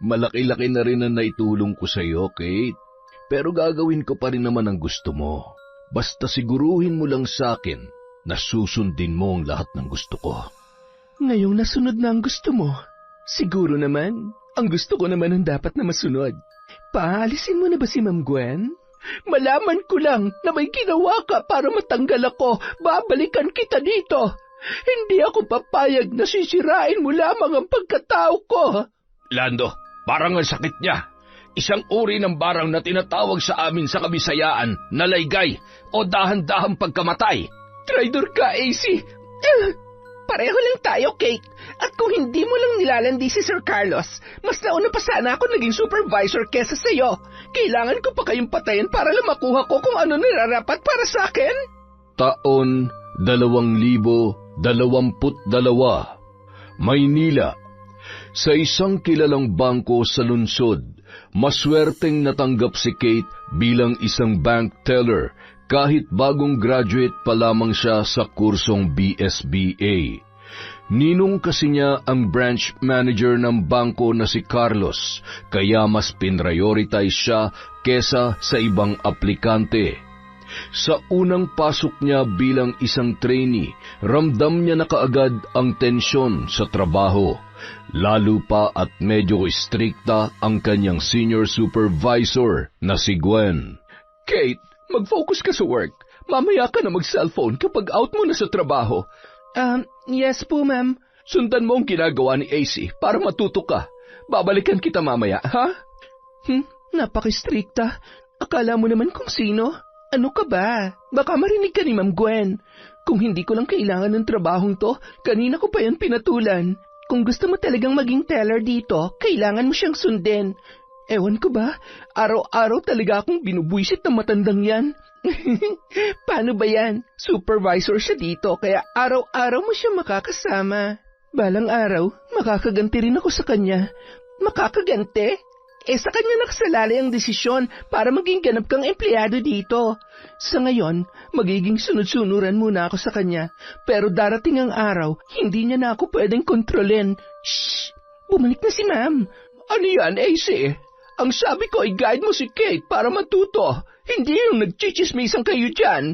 Malaki-laki na rin ang naitulong ko sa iyo, Kate. Pero gagawin ko pa rin naman ang gusto mo. Basta siguruhin mo lang sa akin na susundin mo ang lahat ng gusto ko. Ngayong nasunod na ang gusto mo, siguro naman, ang gusto ko naman ang dapat na masunod. Paalisin mo na ba si Ma'am Gwen? Malaman ko lang na may ginawa ka para matanggal ako, babalikan kita dito. Hindi ako papayag na sisirain mo lamang ang pagkatao ko. Lando, parang ang sakit niya. Isang uri ng barang na tinatawag sa amin sa Kabisayaan na laygay o dahan-dahang pagkamatay. Traidor ka, AC. Pareho lang tayo, Kate. At kung hindi mo lang nilalandi si Sir Carlos, mas nauna pa sana ako naging supervisor kesa sa'yo. Kailangan ko pa kayong patayin para lang makuha ko kung ano nararapat para sa akin. Taon 2022, Maynila. Sa isang kilalang bangko sa lungsod, maswerteng natanggap si Kate bilang isang bank teller kahit bagong graduate pa lamang siya sa kursong BSBA. Ninong kasi niya ang branch manager ng bangko na si Carlos, kaya mas pinrioritize siya kesa sa ibang aplikante. Sa unang pasok niya bilang isang trainee, ramdam niya na kaagad ang tensyon sa trabaho. Lalo pa at medyo strikta ang kanyang senior supervisor na si Gwen. Kate, mag-focus ka sa work. Mamaya ka na mag-cellphone kapag out mo na sa trabaho. Yes po, ma'am. Sundan mo ang ginagawa ni AC para matuto ka. Babalikan kita mamaya, ha? Napaka-strikta. Akala mo naman kung sino? Ano ka ba? Baka marinig ka ni Ma'am Gwen. Kung hindi ko lang kailangan ng trabahong to, kanina ko pa yan pinatulan. Kung gusto mo talagang maging teller dito, kailangan mo siyang sundin. Ewan ko ba, araw-araw talaga akong binubwisit ng matandang yan. Paano ba yan? Supervisor siya dito, kaya araw-araw mo siya makakasama. Balang araw, makakaganti rin ako sa kanya. Makakaganti? Sa kanya nakasalalay ang desisyon para maging ganap kang empleyado dito. Sa ngayon, magiging sunod-sunuran muna ako sa kanya. Pero darating ang araw, hindi niya na ako pwedeng kontrolin. Shh! Bumalik na si ma'am. Ano yan, AC? Ang sabi ko ay guide mo si Kate para matuto. Hindi yung nagchichismisang kayo dyan.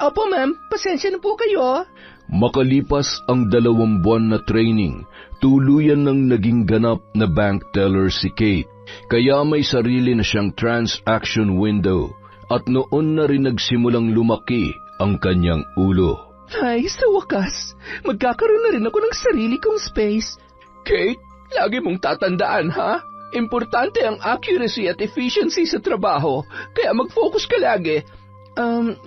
Opo ma'am, pasensya na po kayo. Makalipas ang 2 buwan na training, tuluyan nang naging ganap na bank teller si Kate, kaya may sarili na siyang transaction window at noon na rin nagsimulang lumaki ang kanyang ulo. Ay, sa wakas, magkakaroon na rin ako ng sarili kong space. Kate, lagi mong tatandaan, ha? Importante ang accuracy at efficiency sa trabaho, kaya mag-focus ka lagi.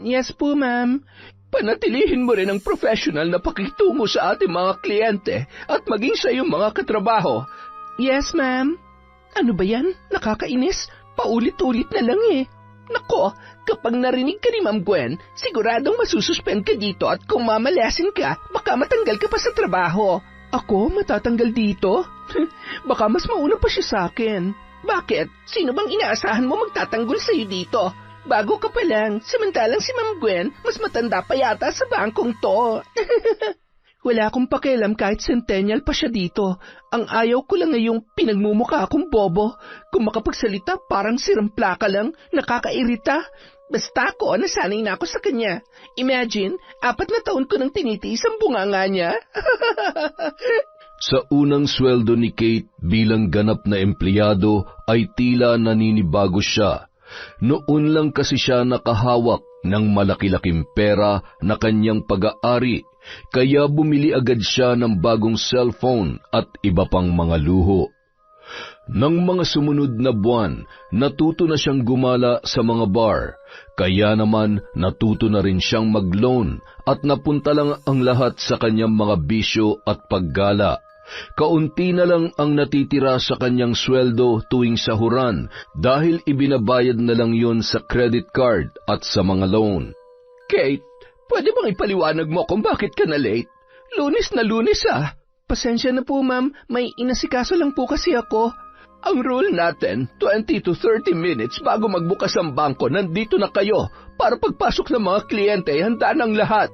Yes po, ma'am. Panatilihin mo rin ang professional na pakitungo sa ating mga kliyente at maging sa iyong mga katrabaho. Yes, ma'am. Ano ba yan? Nakakainis. Paulit-ulit na lang eh. Nako, kapag narinig ka ni Ma'am Gwen, siguradong masususpend ka dito at kung mamalasin ka, baka matanggal ka pa sa trabaho. Ako? Matatanggal dito? Baka mas mauna pa siya sa akin. Bakit? Sino bang inaasahan mo magtatanggol sa'yo dito? Bago ka pa lang, samantalang si Ma'am Gwen, mas matanda pa yata sa bangkong to. Wala akong pakialam kahit centennial pa siya dito. Ang ayaw ko lang ngayong pinagmumukha akong bobo. Kung makapagsalita, parang sirampla ka lang, nakakairita. Basta ako, nasanay na ako sa kanya. Imagine, 4 na taon ko nang tinitiis ang bunganga niya. Sa unang sweldo ni Kate bilang ganap na empleyado ay tila naninibago siya. Noon lang kasi siya nakahawak ng malaki-laking pera na kanyang pag-aari, kaya bumili agad siya ng bagong cellphone at iba pang mga luho. Nang mga sumunod na buwan, natuto na siyang gumala sa mga bar, kaya naman natuto na rin siyang mag-loan at napunta lang ang lahat sa kanyang mga bisyo at paggala. Kaunti na lang ang natitira sa kanyang sweldo tuwing sahuran dahil ibinabayad na lang yon sa credit card at sa mga loan. Kate, pwede bang ipaliwanag mo kung bakit ka na late? Lunes na Lunes ah. Pasensya na po ma'am, may inasikaso lang po kasi ako. Ang rule natin, 20 to 30 minutes bago magbukas ang bangko, nandito na kayo para pagpasok ng mga kliyente, handa ng lahat.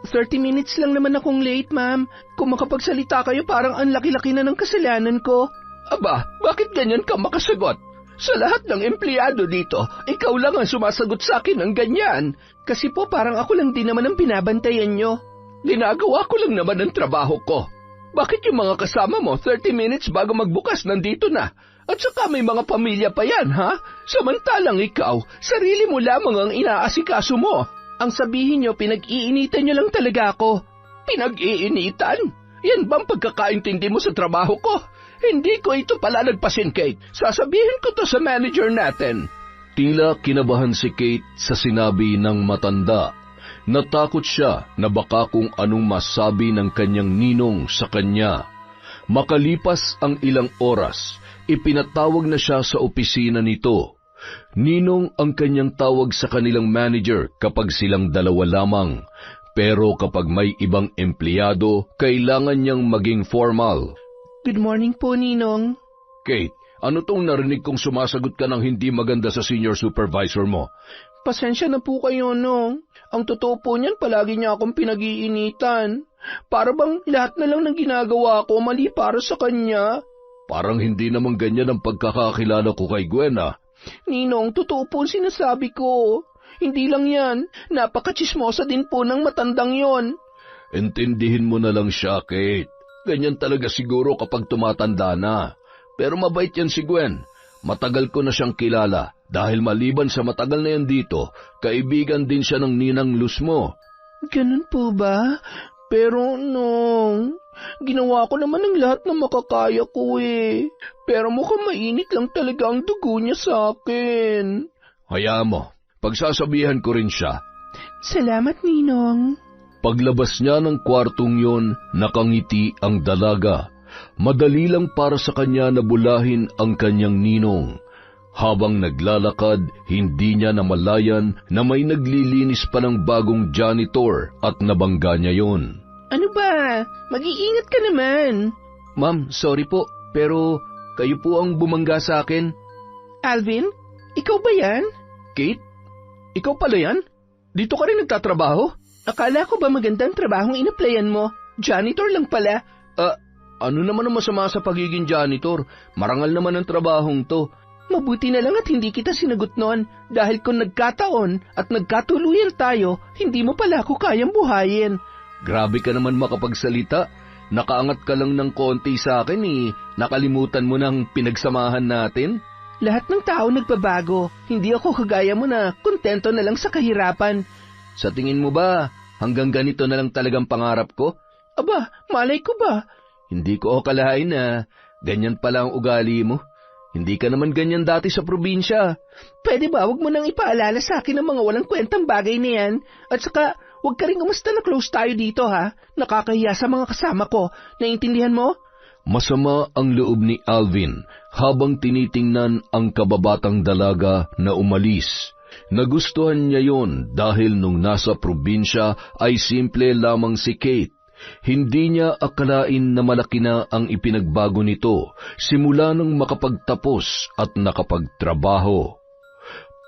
30 minutes lang naman akong late, ma'am. Kung makapagsalita kayo, parang ang laki-laki na ng kasalanan ko. Aba, bakit ganyan ka makasagot? Sa lahat ng empleyado dito, ikaw lang ang sumasagot sa akin ng ganyan. Kasi po parang ako lang din naman ang binabantayan nyo. Ginagawa ko lang naman ang trabaho ko. Bakit yung mga kasama mo 30 minutes bago magbukas nandito na? At saka may mga pamilya pa yan, ha? Samantalang ikaw, sarili mo lamang ang inaasikaso mo. Ang sabihin nyo, pinag-iinitan nyo lang talaga ako. Pinag-iinitan? Yan bang pagkakaintindi mo sa trabaho ko? Hindi ko ito pala nagpasin, Kate. Sasabihin ko to sa manager natin. Tila kinabahan si Kate sa sinabi ng matanda. Natakot siya na baka kung anong masabi ng kanyang ninong sa kanya. Makalipas ang ilang oras, ipinatawag na siya sa opisina nito. Ninong ang kanyang tawag sa kanilang manager kapag silang dalawa lamang. Pero kapag may ibang empleyado, kailangan niyang maging formal. Good morning po, Ninong. Kate, ano tong narinig kong sumasagot ka ng hindi maganda sa senior supervisor mo? Pasensya na po kayo, Nong. Ang totoo po niyan, palagi niya akong pinag-iinitan. Para bang lahat na lang ng ginagawa ko mali para sa kanya? Parang hindi naman ganyan ang pagkakakilala ko kay Gwen, ah. Ninong, totoo po ang sinasabi ko. Hindi lang yan, napaka-chismosa din po ng matandang yon. Intindihin mo na lang siya, Kate. Ganyan talaga siguro kapag tumatanda na. Pero mabait yan si Gwen. Matagal ko na siyang kilala. Dahil maliban sa matagal na yan dito, kaibigan din siya ng ninang Luz mo. Ganun po ba? Pero, Nong, ginawa ko naman ang lahat na makakaya ko eh. Pero mukhang mainit lang talaga ang dugo niya sa akin. Hayaan mo, pagsasabihan ko rin siya. Salamat, Ninong. Paglabas niya ng kwartong yon, nakangiti ang dalaga. Madali lang para sa kanya na bulahin ang kanyang ninong. Habang naglalakad, hindi niya namalayan na may naglilinis pa ng bagong janitor at nabangga niya yon. Ano ba? Mag-iingat ka naman. Ma'am, sorry po, pero kayo po ang bumangga sa akin. Alvin, ikaw ba yan? Kate, ikaw pala yan? Dito ka rin nagtatrabaho? Akala ko ba magandang trabahong inaplayan mo? Janitor lang pala. Ano naman ang masama sa pagiging janitor? Marangal naman ang trabahong to. Mabuti na lang at hindi kita sinagot noon dahil kung nagkataon at nagkatuluyan tayo, hindi mo pala ako kayang buhayin. Grabe ka naman makapagsalita. Nakaangat ka lang ng konti sa akin eh. Nakalimutan mo ng pinagsamahan natin. Lahat ng tao nagbabago. Hindi ako kagaya mo na kontento na lang sa kahirapan. Sa tingin mo ba, hanggang ganito na lang talagang pangarap ko? Aba, malay ko ba? Hindi ko akalain na ganyan pala ang ugali mo. Hindi ka naman ganyan dati sa probinsya. Pwede ba wag mo nang ipaalala sa akin ang mga walang kwentang bagay na yan? At saka, wag ka rin umusta na close tayo dito ha? Nakakahiya sa mga kasama ko. Naiintindihan mo? Masama ang loob ni Alvin habang tinitingnan ang kababatang dalaga na umalis. Nagustuhan niya yon dahil nung nasa probinsya ay simple lamang si Kate. Hindi niya akalain na malaki na ang ipinagbago nito simula nang makapagtapos at nakapagtrabaho.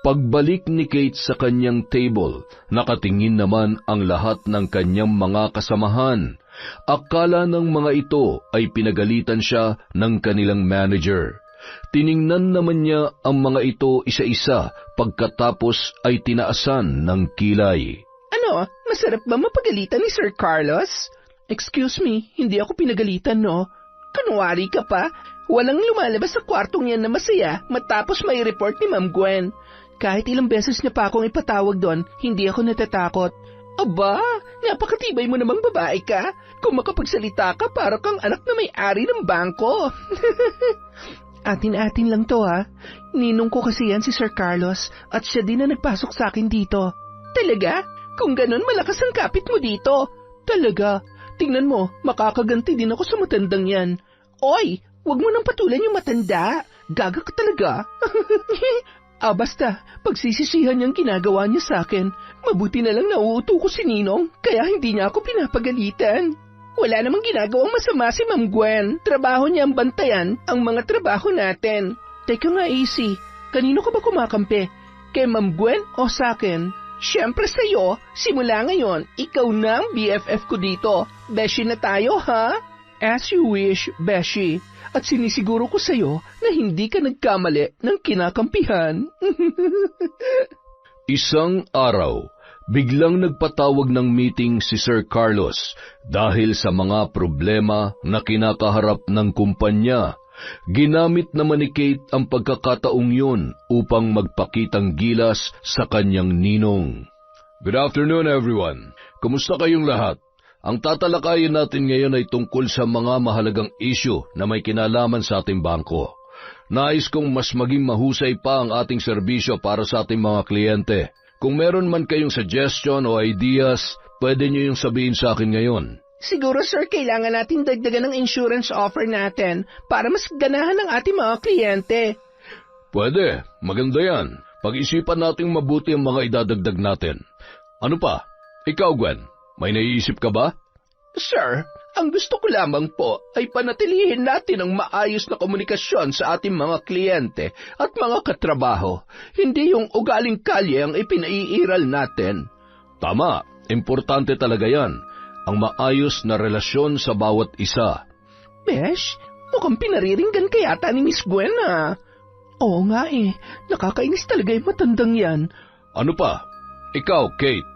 Pagbalik ni Kate sa kanyang table, nakatingin naman ang lahat ng kanyang mga kasamahan. Akala ng mga ito ay pinagalitan siya ng kanilang manager. Tiningnan naman niya ang mga ito isa-isa pagkatapos ay tinaasan ng kilay. Ano? Masarap ba mapagalitan ni Sir Carlos? Excuse me, hindi ako pinagalitan, no? Kunwari ka pa, walang lumalabas sa kwartong yan na masaya matapos may report ni Ma'am Gwen. Kahit ilang beses niya pa akong ipatawag doon, hindi ako natatakot. Aba, napakatibay mo namang babae ka. Kung makapagsalita ka, para kang anak na may-ari ng bangko. Atin-atin lang to ha. Ninong ko kasi yan si Sir Carlos at siya din na nagpasok sa akin dito. Talaga? Kung ganun, malakas ang kapit mo dito. Talaga? Tingnan mo, makakaganti din ako sa matandang yan. Oy, wag mo nang patulan yung matanda. Gaga ka talaga. Basta, pagsisisihan niyang ginagawa niya sa akin. Mabuti na lang nauuto ko si Ninong, kaya hindi niya ako pinapagalitan. Wala namang ginagawang masama si Ma'am Gwen. Trabaho niya ang bantayan ang mga trabaho natin. Teka nga, AC, kanino ka ba kumakampi? Kay Ma'am Gwen o sa akin? Siyempre sa'yo, simula ngayon, ikaw na ang BFF ko dito. Beshi na tayo, ha? As you wish, Beshi. At sinisiguro ko sa'yo na hindi ka nagkamali ng kinakampihan. Isang araw, biglang nagpatawag ng meeting si Sir Carlos dahil sa mga problema na kinakaharap ng kumpanya. Ginamit naman ni Kate ang pagkakataong yun upang magpakitang gilas sa kanyang ninong. Good afternoon, everyone. Kumusta kayong lahat? Ang tatalakayin natin ngayon ay tungkol sa mga mahalagang issue na may kinalaman sa ating bangko. Nais kong mas maging mahusay pa ang ating serbisyo para sa ating mga kliyente. Kung meron man kayong suggestion o ideas, pwede niyo yung sabihin sa akin ngayon. Siguro, sir, kailangan natin dagdagan ng insurance offer natin para mas ganahan ng ating mga kliyente. Pwede, maganda yan. Pag-isipan nating mabuti ang mga idadagdag natin. Ano pa? Ikaw, Gwen, may naiisip ka ba? Sir, ang gusto ko lamang po ay panatilihin natin ang maayos na komunikasyon sa ating mga kliyente at mga katrabaho. Hindi yung ugaling kalye ang ipinaiiral natin. Tama, importante talaga yan. Ang maayos na relasyon sa bawat isa. Besh, mukhang pinariringgan ka yata ni Miss Gwen, ah. Oo nga nakakainis talaga yung matandang yan. Ano pa? Ikaw, Kate.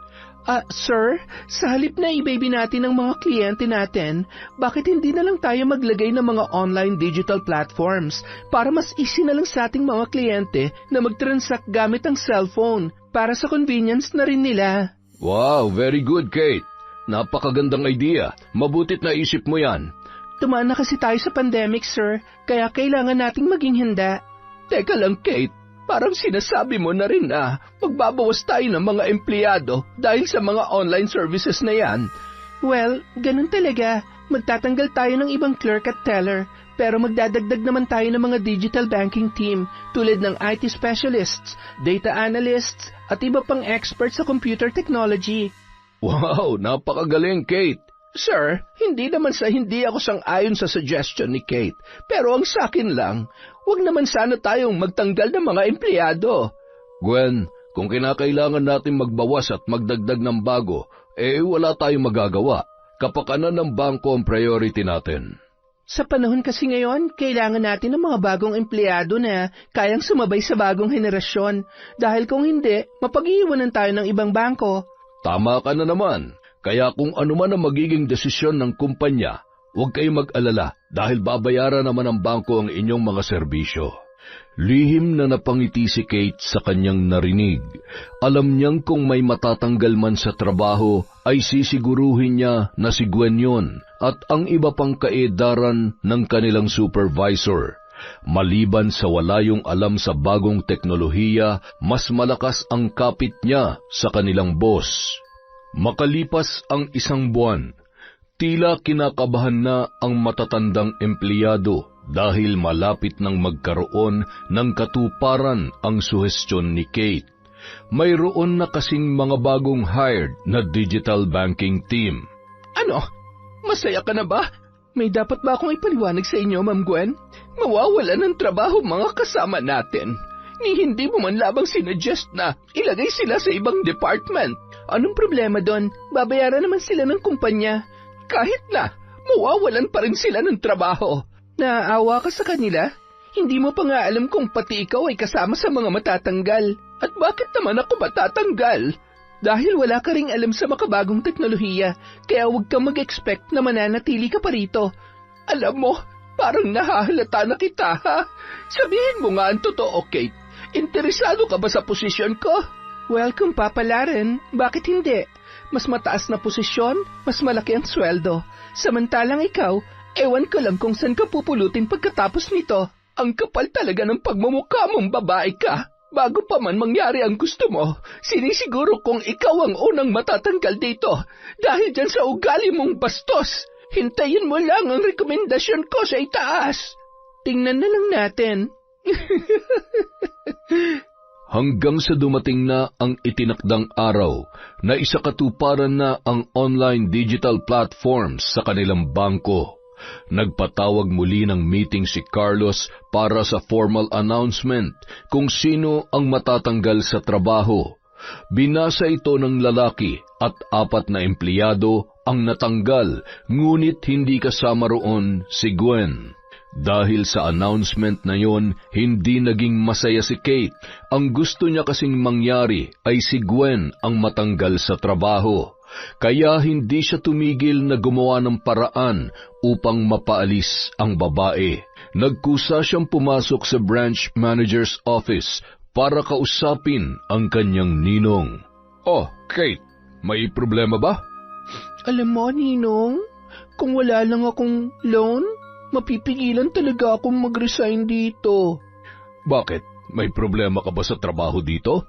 Sir, sa halip na i-baby natin ang mga kliyente natin, bakit hindi na lang tayo maglagay ng mga online digital platforms para mas easy na lang sa ating mga kliyente na mag-transact gamit ang cellphone para sa convenience na rin nila? Wow, very good, Kate. Napakagandang idea. Mabutit na isip mo yan. Tumaan na kasi tayo sa pandemic, sir, kaya kailangan nating maging handa. Teka lang, Kate. Parang sinasabi mo na rin na magbabawas tayo ng mga empleyado dahil sa mga online services na yan. Well, ganun talaga. Magtatanggal tayo ng ibang clerk at teller, pero magdadagdag naman tayo ng mga digital banking team tulad ng IT specialists, data analysts, at iba pang experts sa computer technology. Wow, napakagaling, Kate. Sir, hindi naman sa hindi ako sang-ayon sa suggestion ni Kate, pero ang sakin lang, huwag naman sana tayong magtanggal ng mga empleyado. Gwen, kung kinakailangan natin magbawas at magdagdag ng bago, wala tayong magagawa. Kapakanan ng bangko ang priority natin. Sa panahon kasi ngayon, kailangan natin ng mga bagong empleyado na kayang sumabay sa bagong henerasyon, dahil kung hindi, mapag-iiwanan tayo ng ibang bangko. Tama ka na naman. Kaya kung ano man ang magiging desisyon ng kumpanya, huwag kayong mag-alala dahil babayaran naman ng bangko ang inyong mga serbisyo. Lihim na napangiti si Kate sa kanyang narinig. Alam niyang kung may matatanggal man sa trabaho, ay sisiguruhin niya na si Gwen yun at ang iba pang kaedaran ng kanilang supervisor. Maliban sa wala yung alam sa bagong teknolohiya, mas malakas ang kapit niya sa kanilang boss. Makalipas ang isang buwan, tila kinakabahan na ang matatandang empleyado dahil malapit nang magkaroon ng katuparan ang suhestyon ni Kate. Mayroon na kasing mga bagong hired na digital banking team. Ano? Masaya ka na ba? May dapat ba akong ipaliwanag sa inyo, Ma'am Gwen? Mawawala ng trabaho mga kasama natin. Ni hindi mo man labang sinuggest na ilagay sila sa ibang department. Anong problema doon? Babayaran naman sila ng kumpanya. Kahit na, mawawalan pa rin sila ng trabaho. Naaawa ka sa kanila? Hindi mo pa nga alam kung pati ikaw ay kasama sa mga matatanggal. At bakit naman ako matatanggal? Dahil wala ka ring alam sa makabagong teknolohiya, kaya huwag kang mag-expect na mananatili ka pa rito. Alam mo, parang nahahalata na kita, ha? Sabihin mo nga ang totoo, Kate. Interesado ka ba sa posisyon ko? Well, kung papalarin, bakit hindi? Mas mataas na posisyon, mas malaki ang sweldo. Samantalang ikaw, ewan ko lang kung saan ka pupulutin pagkatapos nito. Ang kapal talaga ng pagmumukha mong babae ka. Bago pa man mangyari ang gusto mo, sinisiguro kong ikaw ang unang matatanggal dito. Dahil dyan sa ugali mong bastos, hintayin mo lang ang rekomendasyon ko sa itaas. Tingnan na lang natin. Hanggang sa dumating na ang itinakdang araw na isakatuparan na ang online digital platforms sa kanilang bangko. Nagpatawag muli ng meeting si Carlos para sa formal announcement kung sino ang matatanggal sa trabaho. Binasa ito ng lalaki at 4 na empleyado ang natanggal, ngunit hindi kasama roon si Gwen. Dahil sa announcement na yon, hindi naging masaya si Kate. Ang gusto niya kasing mangyari ay si Gwen ang matanggal sa trabaho. Kaya hindi siya tumigil na gumawa ng paraan upang mapaalis ang babae. Nagkusa siyang pumasok sa branch manager's office para kausapin ang kanyang ninong. Oh, Kate, may problema ba? Alam mo, Ninong, kung wala lang akong loan, mapipigilan talaga akong mag-resign dito. Bakit? May problema ka ba sa trabaho dito?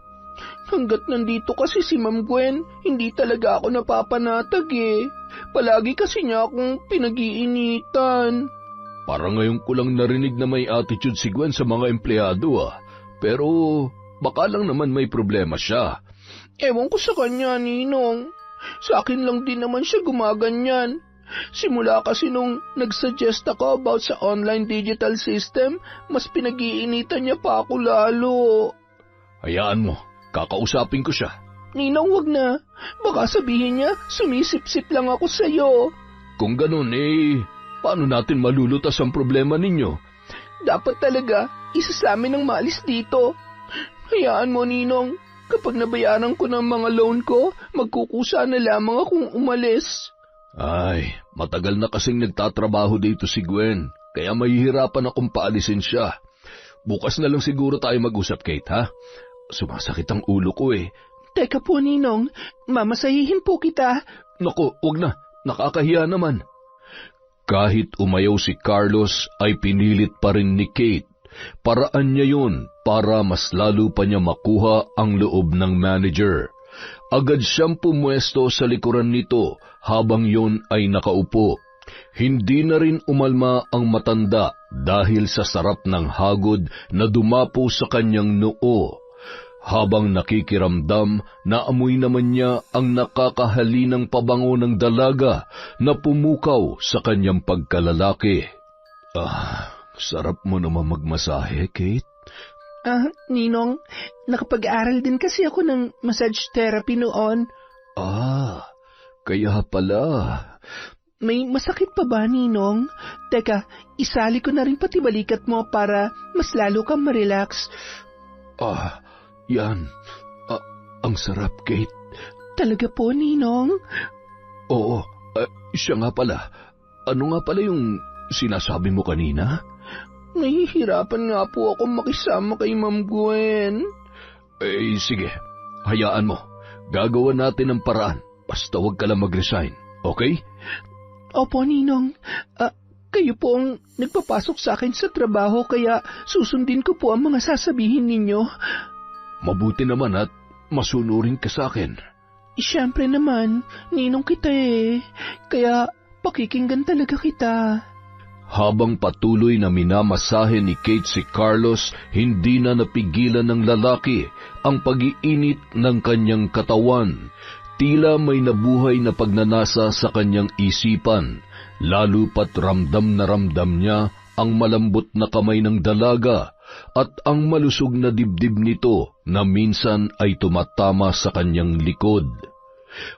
Hanggat nandito kasi si Ma'am Gwen, hindi talaga ako napapanatag eh. Palagi kasi niya akong pinag-iinitan. Parang ngayon ko lang narinig na may attitude si Gwen sa mga empleyado Pero baka lang naman may problema siya. Ewan ko sa kanya, Ninong. Sa akin lang din naman siya gumaganyan. Simula kasi nung nagsuggest ako about sa online digital system, mas pinag-iinitan niya pa ako lalo. Hayaan mo, kakausapin ko siya. Ninong, wag na. Baka sabihin niya, sumisip-sip lang ako sa'yo. Kung ganun paano natin malulutas ang problema ninyo? Dapat talaga, isa sa amin ang maalis dito. Hayaan mo, Ninong. Kapag nabayaran ko ng mga loan ko, magkukusa na lamang akong umalis. Ay, matagal na kasing nagtatrabaho dito si Gwen, kaya mahihirapan akong paalisin siya. Bukas na lang siguro tayo mag-usap, Kate, ha? Sumasakit ang ulo ko Teka po, Ninong. Mamasahihin po kita. Naku, wag na. Nakakahiya naman. Kahit umayaw si Carlos, ay pinilit pa rin ni Kate. Paraan niya yun para mas lalo pa niya makuha ang loob ng manager. Agad siyang pumwesto sa likuran nito habang yon ay nakaupo. Hindi na rin umalma ang matanda dahil sa sarap ng hagod na dumapo sa kanyang noo. Habang nakikiramdam, naamoy naman niya ang nakakahalinang pabango ng dalaga na pumukaw sa kanyang pagkalalaki. Sarap mo naman magmasahe, Kate. Ninong, nakapag-aral din kasi ako ng massage therapy noon. Kaya pala. May masakit pa ba, Ninong? Teka, isali ko na rin pati balikat mo para mas lalo kang ma-relax. Yan. Ang sarap, Kate. Talaga po, Ninong? Oo, siya nga pala. Ano nga pala yung sinasabi mo kanina? Nahihirapan nga po akong makisama kay Ma'am Gwen. Sige. Hayaan mo. Gagawa natin ang paraan. Basta huwag ka lang mag-resign. Okay? Opo, Ninong. Kayo po ang nagpapasok sa akin sa trabaho kaya susundin ko po ang mga sasabihin ninyo. Mabuti naman at masunurin ka sa akin. Siyempre naman, Ninong kita Kaya pakikinggan talaga kita. Habang patuloy na minamasahe ni Kate si Carlos, hindi na napigilan ng lalaki ang pag-iinit ng kanyang katawan. Tila may nabuhay na pagnanasa sa kanyang isipan, lalo pat ramdam na ramdam niya ang malambot na kamay ng dalaga at ang malusog na dibdib nito na minsan ay tumatama sa kanyang likod.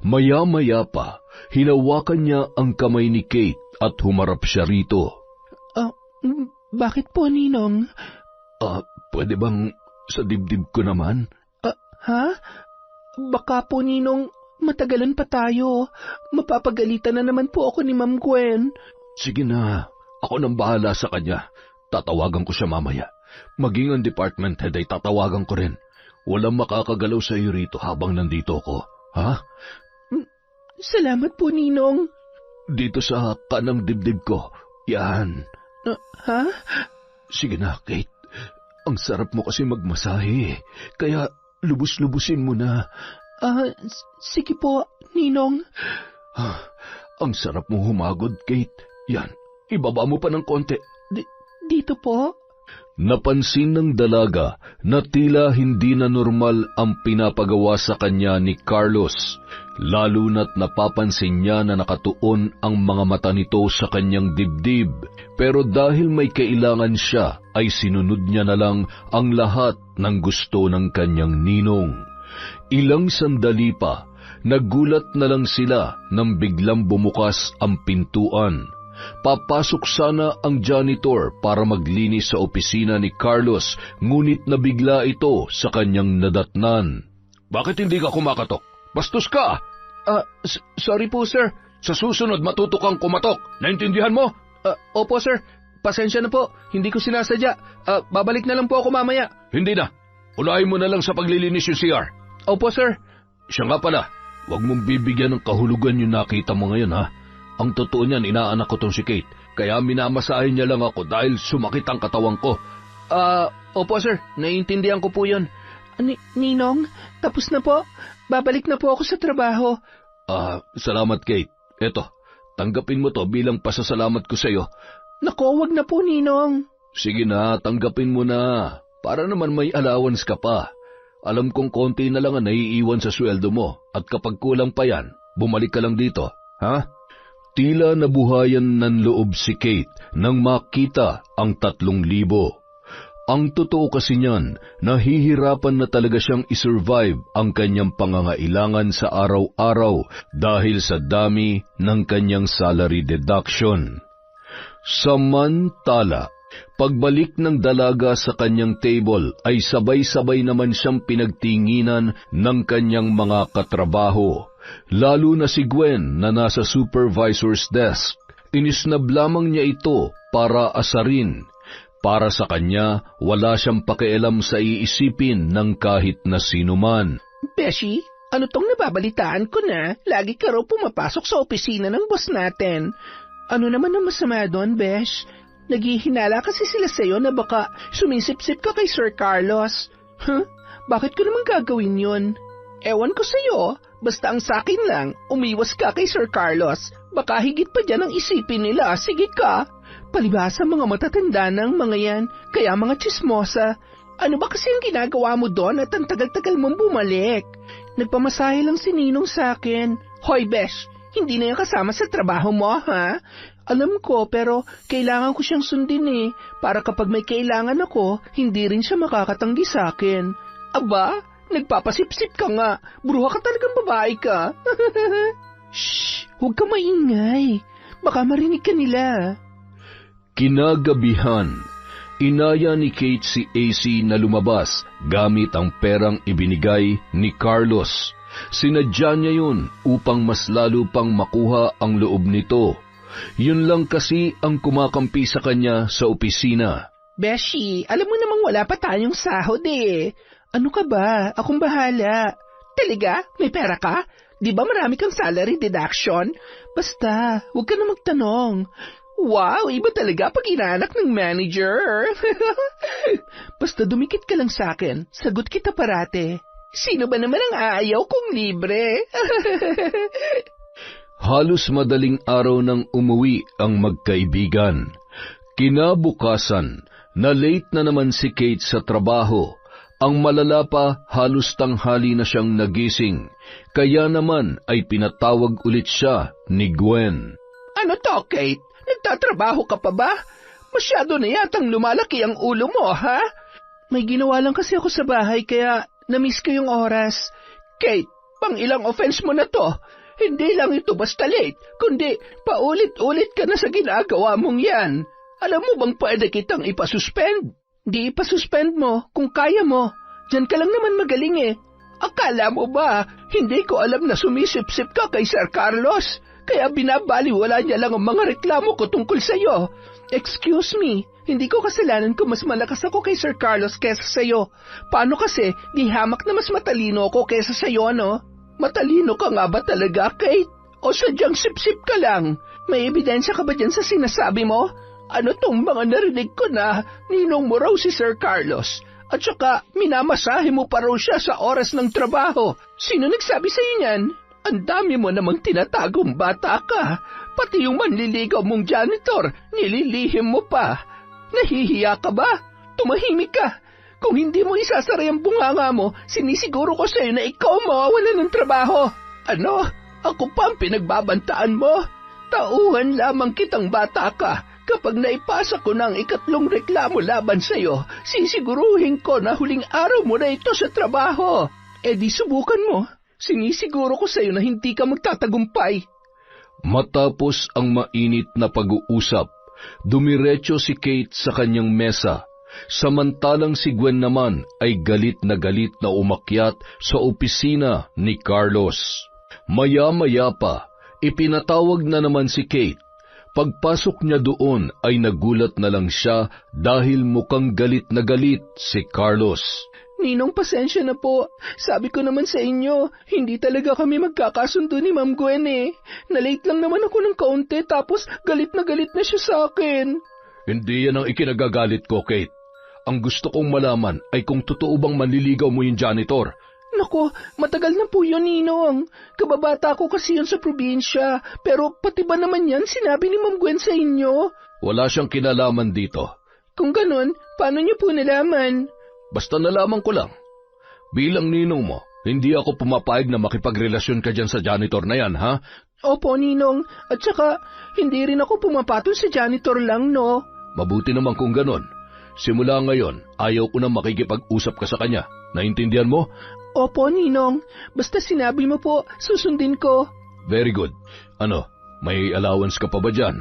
Maya-maya pa, hinawakan niya ang kamay ni Kate at humarap siya rito. Bakit po, Ninong? Pwede bang sa dibdib ko naman? Baka po, Ninong, matagalan pa tayo. Mapapagalitan na naman po ako ni Ma'am Gwen. Sige na, ako nang bahala sa kanya. Tatawagan ko siya mamaya. Maging ang department head ay tatawagan ko rin. Walang makakagalaw sa iyo rito habang nandito ako, ha? Salamat po, Ninong. Dito sa kanang dibdib ko, yan. Sige na, Kate. Ang sarap mo kasi magmasahe, kaya lubos-lubusin mo na. Sige po, Ninong. Ang sarap mo humagod, Kate. Yan, ibaba mo pa ng konti. Dito po? Napansin ng dalaga na tila hindi na normal ang pinapagawa sa kanya ni Carlos, lalo na't napapansin niya na nakatuon ang mga mata nito sa kanyang dibdib. Pero dahil may kailangan siya, ay sinunod niya na lang ang lahat ng gusto ng kanyang ninong. Ilang sandali pa, Nagulat na lang sila nang biglang bumukas ang pintuan. Papasok sana ang janitor para maglinis sa opisina ni Carlos, ngunit nabigla ito sa kanyang nadatnan. Bakit hindi ka kumakatok? Bastos ka! Sorry po, sir. Sa susunod matuto kang kumatok. Naintindihan mo? Opo, sir. Pasensya na po. Hindi ko sinasadya. Babalik na lang po ako mamaya. Hindi na. Unahin mo na lang sa paglilinis yung CR. Opo, sir. Siya nga pala, huwag mong bibigyan ng kahulugan yung nakita mo ngayon, ha? Ang totoo niyan, inaanak ko tong si Kate. Kaya minamasahin niya lang ako dahil sumakit ang katawan ko. Opo, sir. Naiintindihan ko po yun. Ninong, tapos na po. Babalik na po ako sa trabaho. Salamat, Kate. Eto, tanggapin mo to bilang pasasalamat ko sa'yo. Naku, wag na po, Ninong. Sige na, tanggapin mo na. Para naman may allowance ka pa. Alam kong konti na lang ang naiiwan sa sweldo mo. At kapag kulang pa yan, bumalik ka lang dito. Ha? Tila nabuhayan ng loob si Kate nang makita ang 3,000. Ang totoo kasi niyan, nahihirapan na talaga siyang isurvive ang kanyang pangangailangan sa araw-araw dahil sa dami ng kanyang salary deduction. Samantala, pagbalik ng dalaga sa kanyang table ay sabay-sabay naman siyang pinagtinginan ng kanyang mga katrabaho, lalo na si Gwen na nasa supervisor's desk. Inisnab lamang niya ito para asarin. Para sa kanya, wala siyang pakialam sa iisipin ng kahit na sino man. Beshi, ano tong nababalitaan ko na? Lagi ka raw pumapasok sa opisina ng boss natin. Ano naman ang masama doon, Besh? Naghihinala kasi sila sa'yo na baka sumisip-sip ka kay Sir Carlos. Bakit ko naman gagawin yun? Ewan ko sa'yo, basta ang sakin lang, umiwas ka kay Sir Carlos. Baka higit pa dyan ang isipin nila, sige ka. Palibhasa mga matatanda ng mga yan, kaya mga tsismosa. Ano ba kasi ang ginagawa mo doon at ang tagal-tagal mong bumalik? Nagpamasahe lang si Ninong sa akin. Hoy, Besh, hindi na yan kasama sa trabaho mo, ha? Alam ko, pero kailangan ko siyang sundin para kapag may kailangan ako, hindi rin siya makakatanggi sa akin. Aba, nagpapasip-sip ka nga. Bruha ka talagang babae ka. Shh, huwag ka maingay. Baka marinig ka nila. Kinagabihan, inaya ni Kate si AC na lumabas gamit ang perang ibinigay ni Carlos. Sinadya niya yun upang mas lalo pang makuha ang loob nito. Yun lang kasi ang kumakampi sa kanya sa opisina. Beshi, alam mo namang wala pa tayong sahod Ano ka ba? Akong bahala. Talaga? May pera ka? Di ba marami kang salary deduction? Basta, huwag ka na magtanong. Wow, iba talaga pag inaanak ng manager. Basta dumikit ka lang sa akin, sagot kita parate. Sino ba naman ang aayaw kung libre? Halos madaling araw nang umuwi ang magkaibigan. Kinabukasan, na late na naman si Kate sa trabaho. Ang malala pa, halos tanghali na siyang nagising. Kaya naman ay pinatawag ulit siya ni Gwen. Ano to, Kate? Nagtatrabaho ka pa ba? Masyado na yatang lumalaki ang ulo mo, ha? May ginawa lang kasi ako sa bahay kaya na-miss ko yung oras. Kate, pang ilang offense mo na to? Hindi lang ito basta late, kundi paulit-ulit ka na sa ginagawa mong yan. Alam mo bang pwede kitang ipasuspend? Di ipasuspend mo kung kaya mo. Diyan ka lang naman magaling Akala mo ba, hindi ko alam na sumisip-sip ka kay Sir Carlos? Kaya binabaliwala niya lang ang mga reklamo ko tungkol sa'yo. Excuse me, hindi ko kasalanan kung mas malakas ako kay Sir Carlos kesa sa'yo. Paano kasi, di hamak na mas matalino ako kesa sa'yo, no? Matalino ka nga ba talaga, Kate? O sadyang sip-sip ka lang? May ebidensya ka ba dyan sa sinasabi mo? Ano tong mga narinig ko na ninong mo raw si Sir Carlos? At saka, minamasahe mo pa raw siya sa oras ng trabaho. Sino nagsabi sa'yo niyan? Ang dami mo namang tinatagong bata ka. Pati yung manliligaw mong janitor, nililihim mo pa. Nahihiya ka ba? Tumahimik ka. Kung hindi mo isasara yung bunganga mo, sinisiguro ko sa'yo na ikaw mawawalan ng trabaho. Ano? Ako pa ang pinagbabantaan mo? Tauhan lamang kitang bata ka. Kapag naipasa ko ng 3 reklamo laban sa'yo, sisiguruhin ko na huling araw mo na ito sa trabaho. Di subukan mo. Sinisiguro ko sa'yo na hindi ka magtatagumpay. Matapos ang mainit na pag-uusap, dumiretso si Kate sa kanyang mesa, samantalang si Gwen naman ay galit na umakyat sa opisina ni Carlos. Maya-maya pa, ipinatawag na naman si Kate. Pagpasok niya doon ay nagulat na lang siya dahil mukhang galit na galit si Carlos. Ninong, pasensya na po. Sabi ko naman sa inyo, hindi talaga kami magkakasundo ni Ma'am Gwen eh. Nalate lang naman ako ng kaunti tapos galit na siya sa akin. Hindi yan ang ikinagagalit ko, Kate. Ang gusto kong malaman ay kung totoo bang manliligaw mo yung janitor. Nako, matagal na po yun, Ninong. Kababata ko kasi yun sa probinsya. Pero pati ba naman yan sinabi ni Ma'am Gwen sa inyo? Wala siyang kinalaman dito. Kung ganun, paano niyo po nalaman? Basta nalaman ko lang. Bilang ninong mo, hindi ako pumapayag na makipagrelasyon ka dyan sa janitor na yan, ha? Opo, Ninong. At saka, hindi rin ako pumapatol sa janitor lang, no? Mabuti naman kung ganun. Simula ngayon, ayaw ko na makikipag-usap ka sa kanya. Naintindihan mo? Opo, Ninong. Basta sinabi mo po, susundin ko. Very good. Ano, may allowance ka pa ba dyan?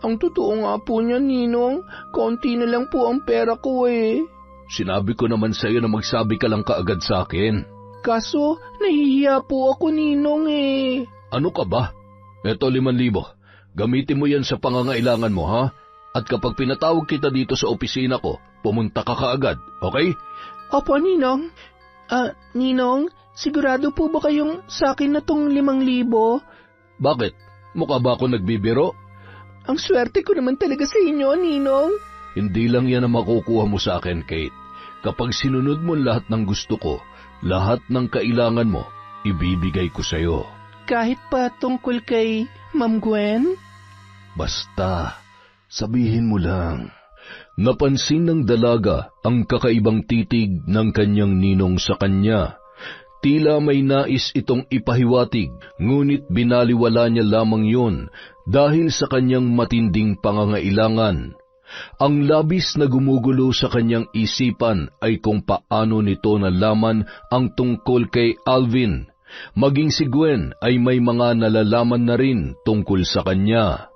Ang totoo nga po niya, Ninong. Konti na lang po ang pera ko eh. Sinabi ko naman sa iyo na magsabi ka lang kaagad sa akin. Kaso, nahihiya po ako, Ninong eh. Ano ka ba? Eto 5,000. Gamitin mo yan sa pangangailangan mo, ha? At kapag pinatawag kita dito sa opisina ko, pumunta ka kaagad, okay? Opo, Ninong. Ninong, sigurado po ba kayong sa akin na tong 5,000? Bakit? Mukha ba ako nagbibiro? Ang swerte ko naman talaga sa inyo, Ninong. Hindi lang yan ang makukuha mo sa akin, Kate. Kapag sinunod mo lahat ng gusto ko, lahat ng kailangan mo, ibibigay ko sa'yo. Kahit pa tungkol kay Ma'am Gwen? Basta, sabihin mo lang. Napansin ng dalaga ang kakaibang titig ng kanyang ninong sa kanya. Tila may nais itong ipahiwatig, ngunit binaliwala niya lamang yun dahil sa kanyang matinding pangangailangan. Ang labis na gumugulo sa kanyang isipan ay kung paano nito nalaman ang tungkol kay Alvin. Maging si Gwen ay may mga nalalaman na rin tungkol sa kanya.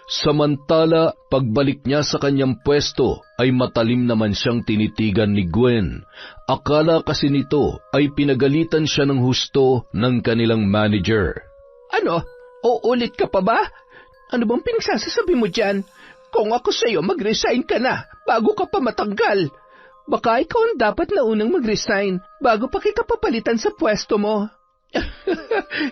Samantala, pagbalik niya sa kanyang pwesto ay matalim naman siyang tinitigan ni Gwen. Akala kasi nito ay pinagalitan siya ng husto ng kanilang manager. Ano? Uulit ka pa ba? Ano bang pinagsasasabi mo dyan? Kung ako sa'yo, mag-resign ka na bago ka pa matanggal. Baka ikaw ang dapat na unang mag-resign bago pa kita papalitan sa pwesto mo.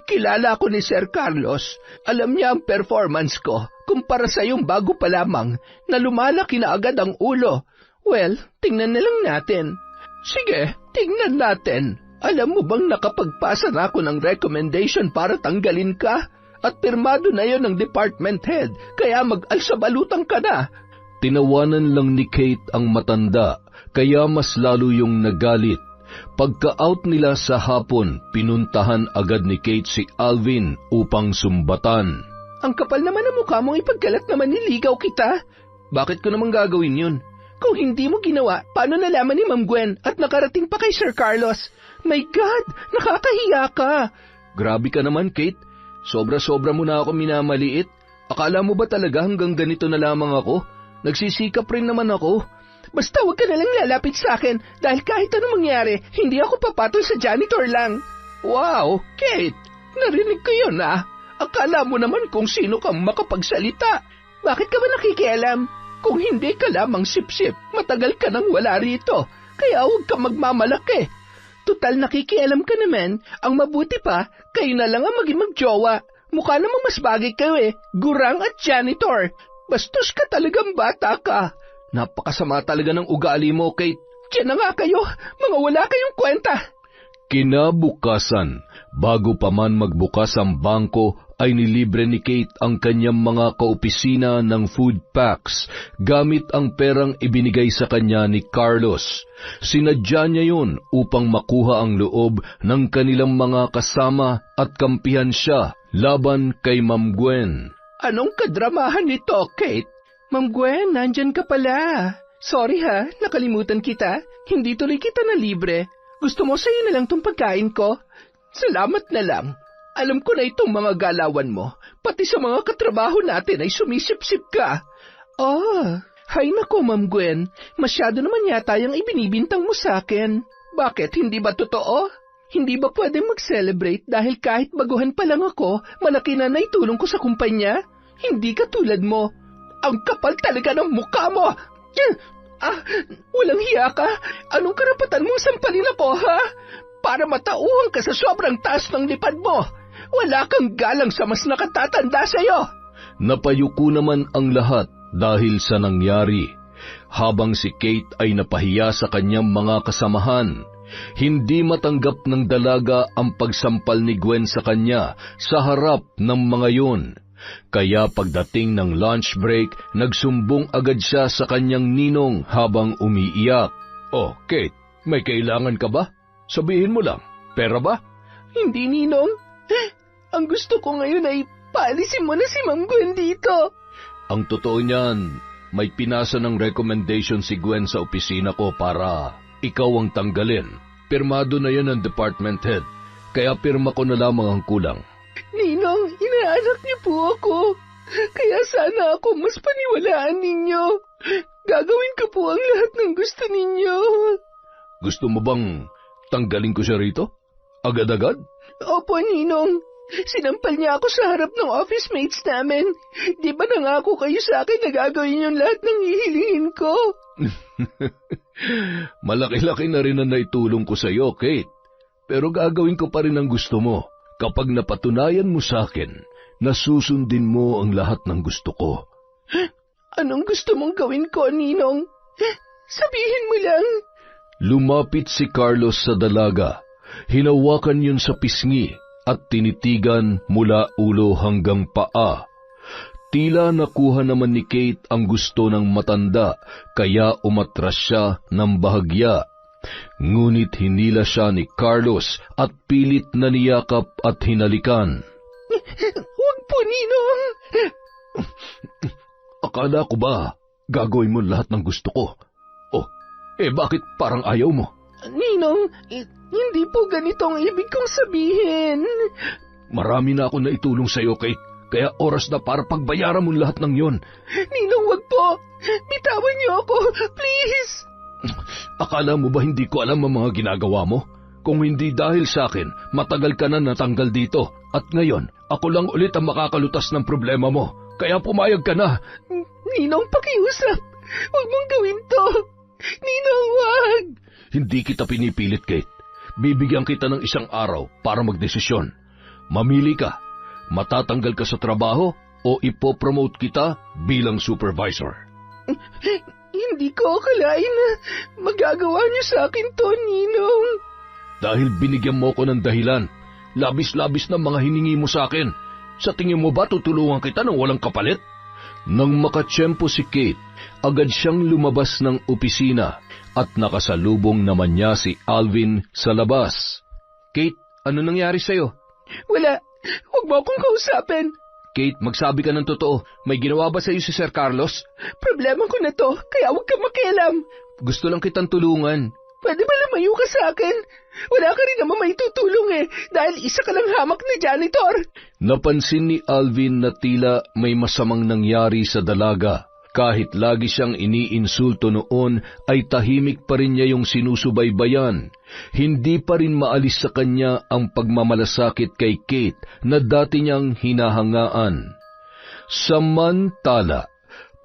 Kilala ako ni Sir Carlos. Alam niya ang performance ko kumpara sa yung bago pa lamang na lumalaki na agad ang ulo. Well, tingnan na lang natin. Sige, tingnan natin. Alam mo bang nakapagpasa na ako ng recommendation para tanggalin ka? At pirmado na yon ng department head, kaya mag-alsabalutang ka na. Tinawanan lang ni Kate ang matanda, kaya mas lalo yung nagalit. Pagka-out nila sa hapon, pinuntahan agad ni Kate si Alvin upang sumbatan. Ang kapal naman ang mukha mong ipagkalat naman niligaw kita. Bakit ko naman gagawin yun? Kung hindi mo ginawa, paano nalaman ni Ma'am Gwen at nakarating pa kay Sir Carlos? My God, nakakahiya ka. Grabe ka naman, Kate. Sobra-sobra mo na ako minamaliit. Akala mo ba talaga hanggang ganito na lamang ako? Nagsisikap rin naman ako. Basta huwag ka na lang lalapit sa akin dahil kahit ano mangyari, hindi ako papatol sa janitor lang. Wow, Kate, narinig ko yun ah. Akala mo naman kung sino kang makapagsalita. Bakit ka ba nakikialam? Kung hindi ka lamang sip-sip, matagal ka nang wala rito. Kaya huwag ka magmamalaki. Tutal nakikialam ka naman, ang mabuti pa, kayo na lang ang maging magjowa. Mukha namang mas bagay kayo eh, gurang at janitor. Bastos ka talagang bata ka. Napakasama talaga ng ugali mo, Kate. Diyan na nga kayo, mga wala kayong kwenta. Kinabukasan, bago pa man magbukas ang bangko, ay nilibre ni Kate ang kanyang mga kaopisina ng food packs gamit ang perang ibinigay sa kanya ni Carlos. Sinadya niya yun upang makuha ang loob ng kanilang mga kasama at kampihan siya laban kay Ma'am Gwen. Anong kadramahan nito, Kate? Ma'am Gwen, nandyan ka pala. Sorry ha, nakalimutan kita. Hindi tuloy kita na libre. Gusto mo sa'yo na lang tong pagkain ko? Salamat na lang. Alam ko na itong mga galawan mo. Pati sa mga katrabaho natin ay sumisip-sip ka. Hay nako, Ma'am Gwen. Masyado naman yata yung ibinibintang mo sa akin. Bakit? Hindi ba totoo? Hindi ba pwedeng mag-celebrate dahil kahit baguhan pa lang ako, malaki na naitulong ko sa kumpanya? Hindi ka tulad mo. Ang kapal talaga ng mukha mo! Walang hiya ka? Anong karapatan mong sampalin ako, ha? Para matauhan ka sa sobrang taas ng lipad mo. Wala kang galang sa mas nakatatanda sa'yo. Napayuko naman ang lahat dahil sa nangyari. Habang si Kate ay napahiya sa kanyang mga kasamahan, hindi matanggap ng dalaga ang pagsampal ni Gwen sa kanya sa harap ng mga yun. Kaya pagdating ng lunch break, nagsumbong agad siya sa kanyang ninong habang umiiyak. Oh, Kate, may kailangan ka ba? Sabihin mo lang, pera ba? Hindi, Ninong. Ang gusto ko ngayon ay paalisin mo na si Ma'am Gwen dito. Ang totoo niyan, may pinasa ng recommendation si Gwen sa opisina ko para ikaw ang tanggalin. Pirmado na yan ng department head, kaya pirma ko na lamang ang kulang. Ninong, inaanak niyo po ako. Kaya sana ako mas paniwalaan ninyo. Gagawin ko po ang lahat ng gusto ninyo. Gusto mo bang tanggalin ko siya rito? Agad-agad? Opo, Ninong. Sinampal niya ako sa harap ng office mates namin. Di ba nangako kayo sa akin na gagawin yung lahat ng hihilingin ko? Malaki-laki na rin ang naitulong ko sa iyo, Kate. Pero gagawin ko pa rin ang gusto mo. Kapag napatunayan mo sa akin, nasusundin mo ang lahat ng gusto ko. Anong gusto mong gawin ko, Ninong? Sabihin mo lang. Lumapit si Carlos sa dalaga. Hinawakan yun sa pisngi at tinitigan mula ulo hanggang paa. Tila nakuha naman ni Kate ang gusto ng matanda, kaya umatras siya ng bahagya. Ngunit hinila siya ni Carlos at pilit na niyakap at hinalikan. Huwag po, Ninong! Akala ko ba gagawin mo lahat ng gusto ko? Bakit parang ayaw mo? Ninong, hindi po ganito ang ibig kong sabihin. Marami na ako naitulong sa iyo, Kate. Kaya oras na para pagbayaran mo lahat ng yon. Ninong, wag po. Bitawan niyo ako, please. Akala mo ba hindi ko alam ang mga ginagawa mo? Kung hindi dahil sa akin, matagal ka na natanggal dito. At ngayon, ako lang ulit ang makakalutas ng problema mo. Kaya pumayag ka na. Ninong, pakiusap. Huwag mong gawin to. Ninong, wag. Hindi kita pinipilit, Kate. Bibigyan kita ng isang araw para magdesisyon. Mamili ka. Matatanggal ka sa trabaho o ipopromote kita bilang supervisor. Hindi ko akalain na magagawa niyo sa akin to, Ninong. Dahil binigyan mo ko ng dahilan. Labis-labis na mga hiningi mo sa akin. Sa tingin mo ba tutulungan kita ng walang kapalit? Nang makatsyempo si Kate, agad siyang lumabas ng opisina at nakasalubong naman niya si Alvin sa labas. Kate, ano nangyari sa'yo? Wala. Huwag mo akong kausapin. Kate, magsabi ka ng totoo. May ginawa ba sa'yo si Sir Carlos? Problema ko na to, kaya huwag kang makialam. Gusto lang kitang tulungan. Pwede ba lumayo ka sa akin? Wala ka rin naman maitutulong dahil isa ka lang hamak na janitor. Napansin ni Alvin na tila may masamang nangyari sa dalaga. Kahit lagi siyang iniinsulto noon, ay tahimik pa rin niya yung sinusubaybayan. Hindi pa rin maalis sa kanya ang pagmamalasakit kay Kate na dati niyang hinahangaan. Samantala,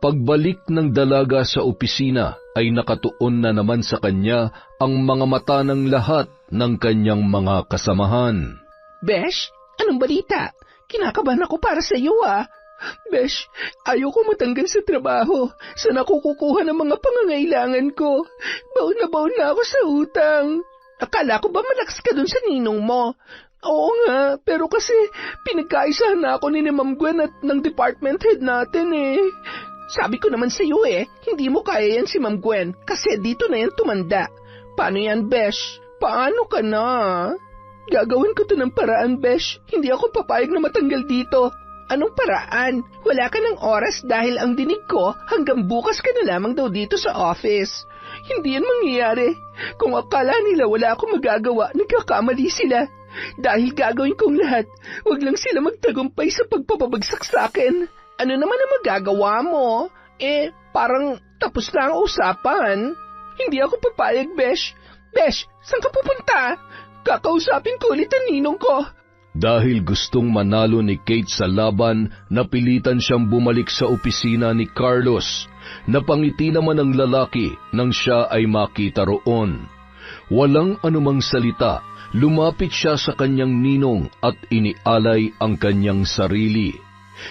pagbalik ng dalaga sa opisina ay nakatuon na naman sa kanya ang mga mata ng lahat ng kanyang mga kasamahan. Besh, anong balita? Kinakabahan ako para sa iyo, Besh, ayoko matanggal sa trabaho. Saan ako kukuha ng mga pangangailangan ko? Baon na ako sa utang. Akala ko ba malakas ka dun sa ninong mo? Oo nga, pero kasi pinagkaisahan na ako ni Ma'am Gwen at ng department head natin Sabi ko naman sa iyo hindi mo kaya yan si Ma'am Gwen kasi dito na yan tumanda. Paano yan, Besh? Paano ka na? Gagawin ko to ng paraan, Besh. Hindi ako papayag na matanggal dito. Anong paraan? Wala ka ng oras dahil ang dinig ko hanggang bukas ka na lamang daw dito sa office. Hindi yan mangyayari. Kung akala nila wala akong magagawa, nagkakamali sila. Dahil gagawin kong lahat, wag lang sila magtagumpay sa pagpapabagsak sa akin. Ano naman ang magagawa mo? Parang tapos na ang usapan. Hindi ako papayag, Besh. Besh, saan ka pupunta? Kakausapin ko ulit ang ninong ko. Dahil gustong manalo ni Kate sa laban, napilitan siyang bumalik sa opisina ni Carlos. Napangiti naman ang lalaki nang siya ay makita roon. Walang anumang salita, lumapit siya sa kanyang ninong at inialay ang kanyang sarili.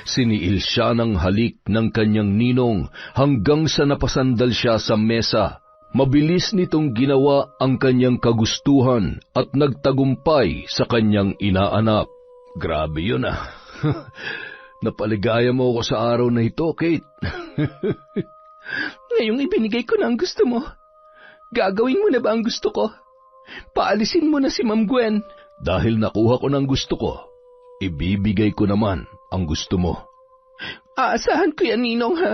Siniil siya ng halik ng kanyang ninong hanggang sa napasandal siya sa mesa. Mabilis nitong ginawa ang kanyang kagustuhan at nagtagumpay sa kanyang inaanak. Grabe yun ah. Napaligaya mo ako sa araw na ito, Kate. Ngayong ibinigay ko na ang gusto mo, gagawin mo na ba ang gusto ko? Paalisin mo na si Ma'am Gwen. Dahil nakuha ko ng gusto ko, ibibigay ko naman ang gusto mo. Aasahan ko yan, Ninong, ha?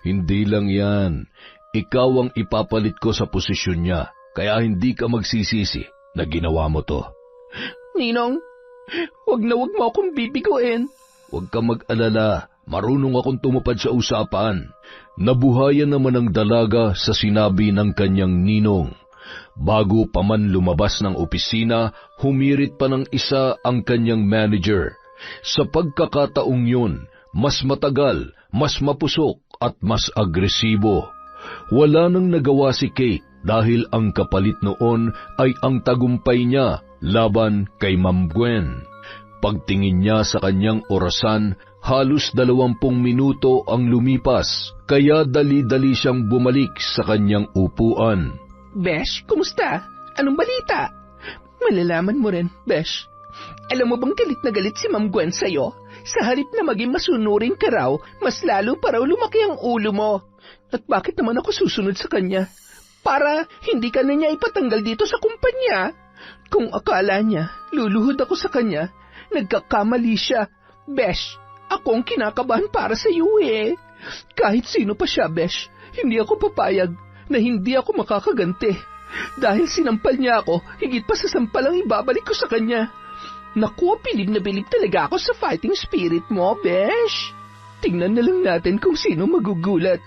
Hindi lang yan. Ikaw ang ipapalit ko sa posisyon niya, kaya hindi ka magsisisi na ginawa mo to. Ninong, wag mo akong bibiguin. Huwag ka mag-alala, marunong akong tumupad sa usapan. Nabuhayan naman ang dalaga sa sinabi ng kanyang ninong. Bago pa man lumabas ng opisina, humirit pa ng isa ang kanyang manager. Sa pagkakataong yun, mas matagal, mas mapusok at mas agresibo. Wala nang nagawa si Kate dahil ang kapalit noon ay ang tagumpay niya laban kay Ma'am Gwen. Pagtingin niya sa kanyang orasan, halos 20 minuto ang lumipas, kaya dali-dali siyang bumalik sa kanyang upuan. Besh, kumusta? Anong balita? Malalaman mo rin, Besh. Alam mo bang galit na galit si Ma'am Gwen sa'yo? Sa halip na maging masunurin ka raw, mas lalo pa raw lumaki ang ulo mo. At bakit naman ako susunod sa kanya? Para hindi ka na niya ipatanggal dito sa kumpanya. Kung akala niya, luluhod ako sa kanya, nagkakamali siya. Besh, ako ang kinakabahan para sa iyo eh. Kahit sino pa siya, Besh, hindi ako papayag na hindi ako makakaganti. Dahil sinampal niya ako, higit pa sa sampal ang ibabalik ko sa kanya. Naku, bilib na bilib talaga ako sa fighting spirit mo, Besh. Tingnan na lang natin kung sino magugulat.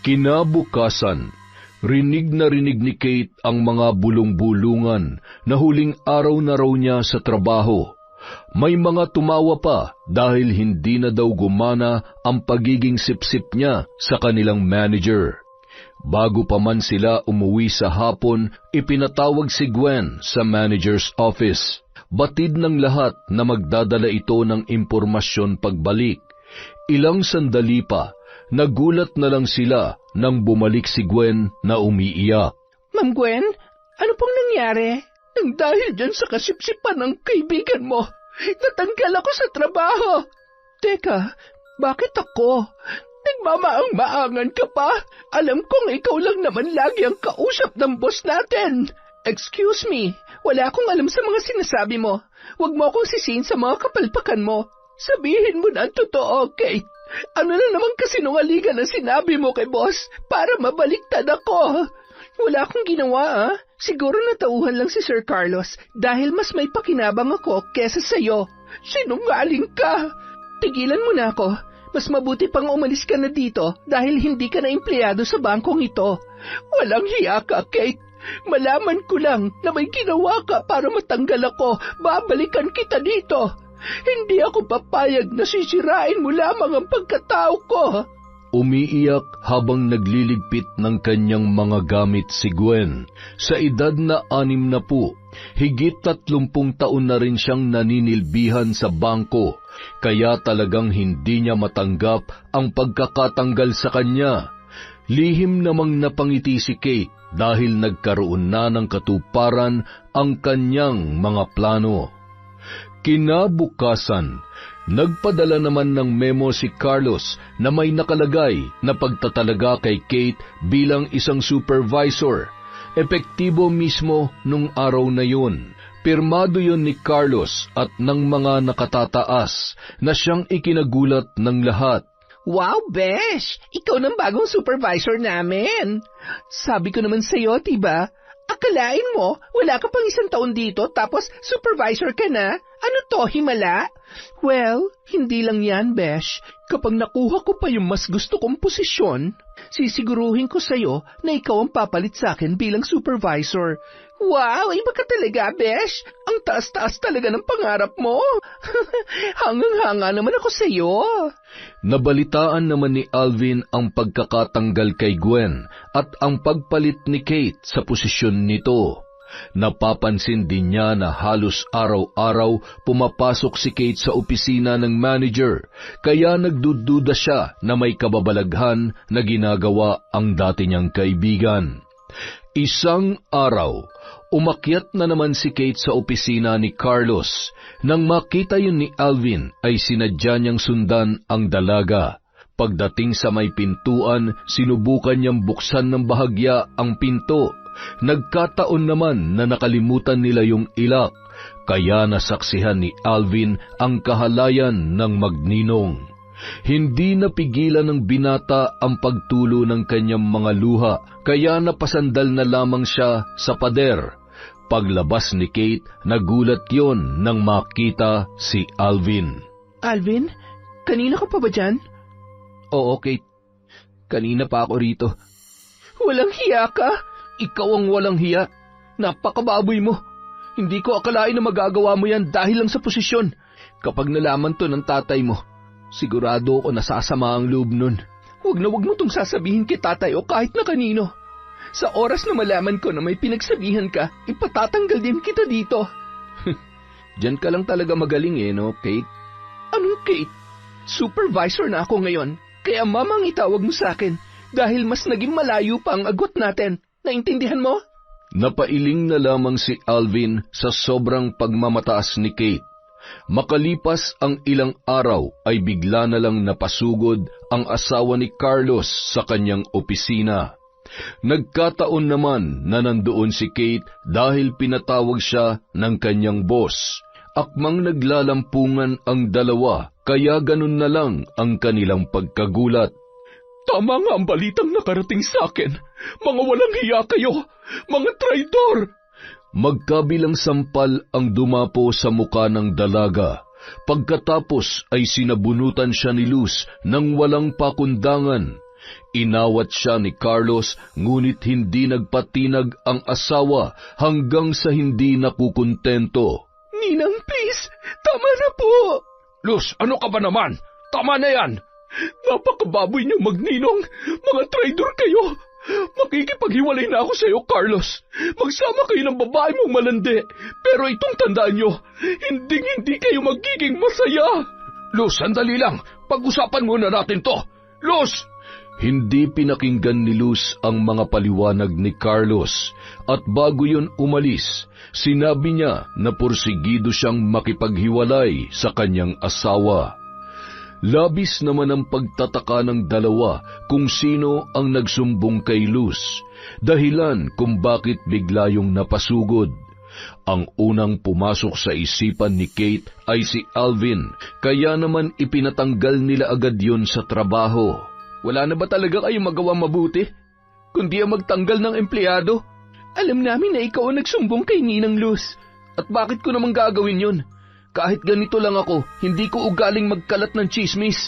Kinabukasan, rinig na rinig ni Kate ang mga bulong-bulungan na huling araw na raw niya sa trabaho. May mga tumawa pa dahil hindi na daw gumana ang pagiging sipsip niya sa kanilang manager. Bago pa man sila umuwi sa hapon, ipinatawag si Gwen sa manager's office. Batid ng lahat na magdadala ito ng impormasyon pagbalik. Ilang sandali pa, nagulat na lang sila nang bumalik si Gwen na umiiyak. Ma'am Gwen, ano pong nangyari? Nang dahil dyan sa kasipsipan ng kaibigan mo, natanggal ako sa trabaho. Teka, bakit ako? Nagmamaang-maangan ka pa? Alam kong ikaw lang naman lagi ang kausap ng boss natin. Excuse me, wala akong alam sa mga sinasabi mo. Huwag mo akong sisihin sa mga kapalpakan mo. Sabihin mo na ang totoo, Kate. Ano na naman kasinungalingan ang sinabi mo kay boss para mabaliktad ako? Wala akong ginawa, ah. Siguro natauhan lang si Sir Carlos dahil mas may pakinabang ako kesa sa'yo. Sinungaling ka. Tigilan mo na ako. Mas mabuti pang umalis ka na dito dahil hindi ka na empleyado sa bangkong ito. Walang hiya ka, Kate. Malaman ko lang na may ginawa ka para matanggal ako. Babalikan kita dito. Hindi ako papayag na sisirain mo lamang ang pagkatao ko. Umiiyak habang nagliligpit ng kanyang mga gamit si Gwen. Sa edad na 60, higit 30 taon na rin siyang naninilbihan sa bangko, kaya talagang hindi niya matanggap ang pagkakatanggal sa kanya. Lihim namang napangiti si Kate dahil nagkaroon na ng katuparan ang kanyang mga plano. Kinabukasan, nagpadala naman ng memo si Carlos na may nakalagay na pagtatalaga kay Kate bilang isang supervisor. Epektibo mismo nung araw na yun. Pirmado yun ni Carlos at ng mga nakatataas na siyang ikinagulat ng lahat. Wow, Besh! Ikaw ng bagong supervisor namin. Sabi ko naman sa'yo, diba? Akalain mo, wala ka pang 1 taon dito tapos supervisor ka na? Ano to, himala? Well, hindi lang yan, Besh. Kapag nakuha ko pa yung mas gusto kong posisyon, sisiguruhin ko sa'yo na ikaw ang papalit sa akin bilang supervisor. Wow, iba ka talaga, Besh. Ang taas-taas talaga ng pangarap mo. Hangang-hanga naman ako sa'yo. Nabalitaan naman ni Alvin ang pagkakatanggal kay Gwen at ang pagpalit ni Kate sa posisyon nito. Napapansin din niya na halos araw-araw pumapasok si Kate sa opisina ng manager, kaya nagdududa siya na may kababalaghan na ginagawa ang dati niyang kaibigan. Isang araw, umakyat na naman si Kate sa opisina ni Carlos. Nang makita yun ni Alvin, ay sinadya niyang sundan ang dalaga. Pagdating sa may pintuan, sinubukan niyang buksan ng bahagya ang pinto. Nagkataon naman na nakalimutan nila yung ilak, kaya nasaksihan ni Alvin ang kahalayan ng magninong. Hindi napigilan ng binata ang pagtulo ng kanyang mga luha, kaya napasandal na lamang siya sa pader. Paglabas ni Kate, nagulat yon nang makita si Alvin. Alvin, kanina ka pa ba dyan? Oo, Kate. Kanina pa ako rito. Walang hiya ka? Ikaw ang walang hiya. Napakababoy mo. Hindi ko akalain na magagawa mo yan dahil lang sa posisyon. Kapag nalaman to ng tatay mo, sigurado ako nasasama ang loob nun. Huwag mo tong sasabihin kay tatay o kahit na kanino. Sa oras na malaman ko na may pinagsabihan ka, ipatatanggal din kita dito. Diyan ka lang talaga magaling no, Kate? Anong Kate? Supervisor na ako ngayon, kaya mamang itawag mo sa akin dahil mas naging malayo pa ang agwat natin. Naintindihan mo? Napailing na lamang si Alvin sa sobrang pagmamataas ni Kate. Makalipas ang ilang araw ay bigla na lang napasugod ang asawa ni Carlos sa kanyang opisina. Nagkataon naman na nandoon si Kate dahil pinatawag siya ng kanyang boss. Akmang naglalampungan ang dalawa, kaya ganun na lang ang kanilang pagkagulat. Tama nga ang balitang nakarating sa akin. Mga walang hiya kayo! Mga traidor! Magkabilang sampal ang dumapo sa muka ng dalaga. Pagkatapos ay sinabunutan siya ni Luz nang walang pakundangan. Inawat siya ni Carlos, ngunit hindi nagpatinag ang asawa hanggang sa hindi nakukontento. Ninang, please! Tama na po! Luz, ano ka ba naman? Tama na yan! Napakababoy niyo, magninong! Mga traidor kayo! Makikipaghiwalay na ako sa iyo, Carlos. Magsama kayo ng babae mong malandi. Pero itong tandaan niyo, hindi kayo magiging masaya. Luz, sandali lang. Pag-usapan muna natin to. Luz! Hindi pinakinggan ni Luz ang mga paliwanag ni Carlos. At bago yun umalis, sinabi niya na porsigido siyang makipaghiwalay sa kanyang asawa. Labis naman ang pagtataka ng dalawa kung sino ang nagsumbong kay Luz, dahilan kung bakit bigla yung napasugod. Ang unang pumasok sa isipan ni Kate ay si Alvin, kaya naman ipinatanggal nila agad yon sa trabaho. Wala na ba talaga kayong magawang mabuti? Kundi ang magtanggal ng empleyado? Alam namin na ikaw ang nagsumbong kay Ninang Luz. At bakit ko naman gagawin yon? Kahit ganito lang ako, hindi ko ugaling magkalat ng chismis.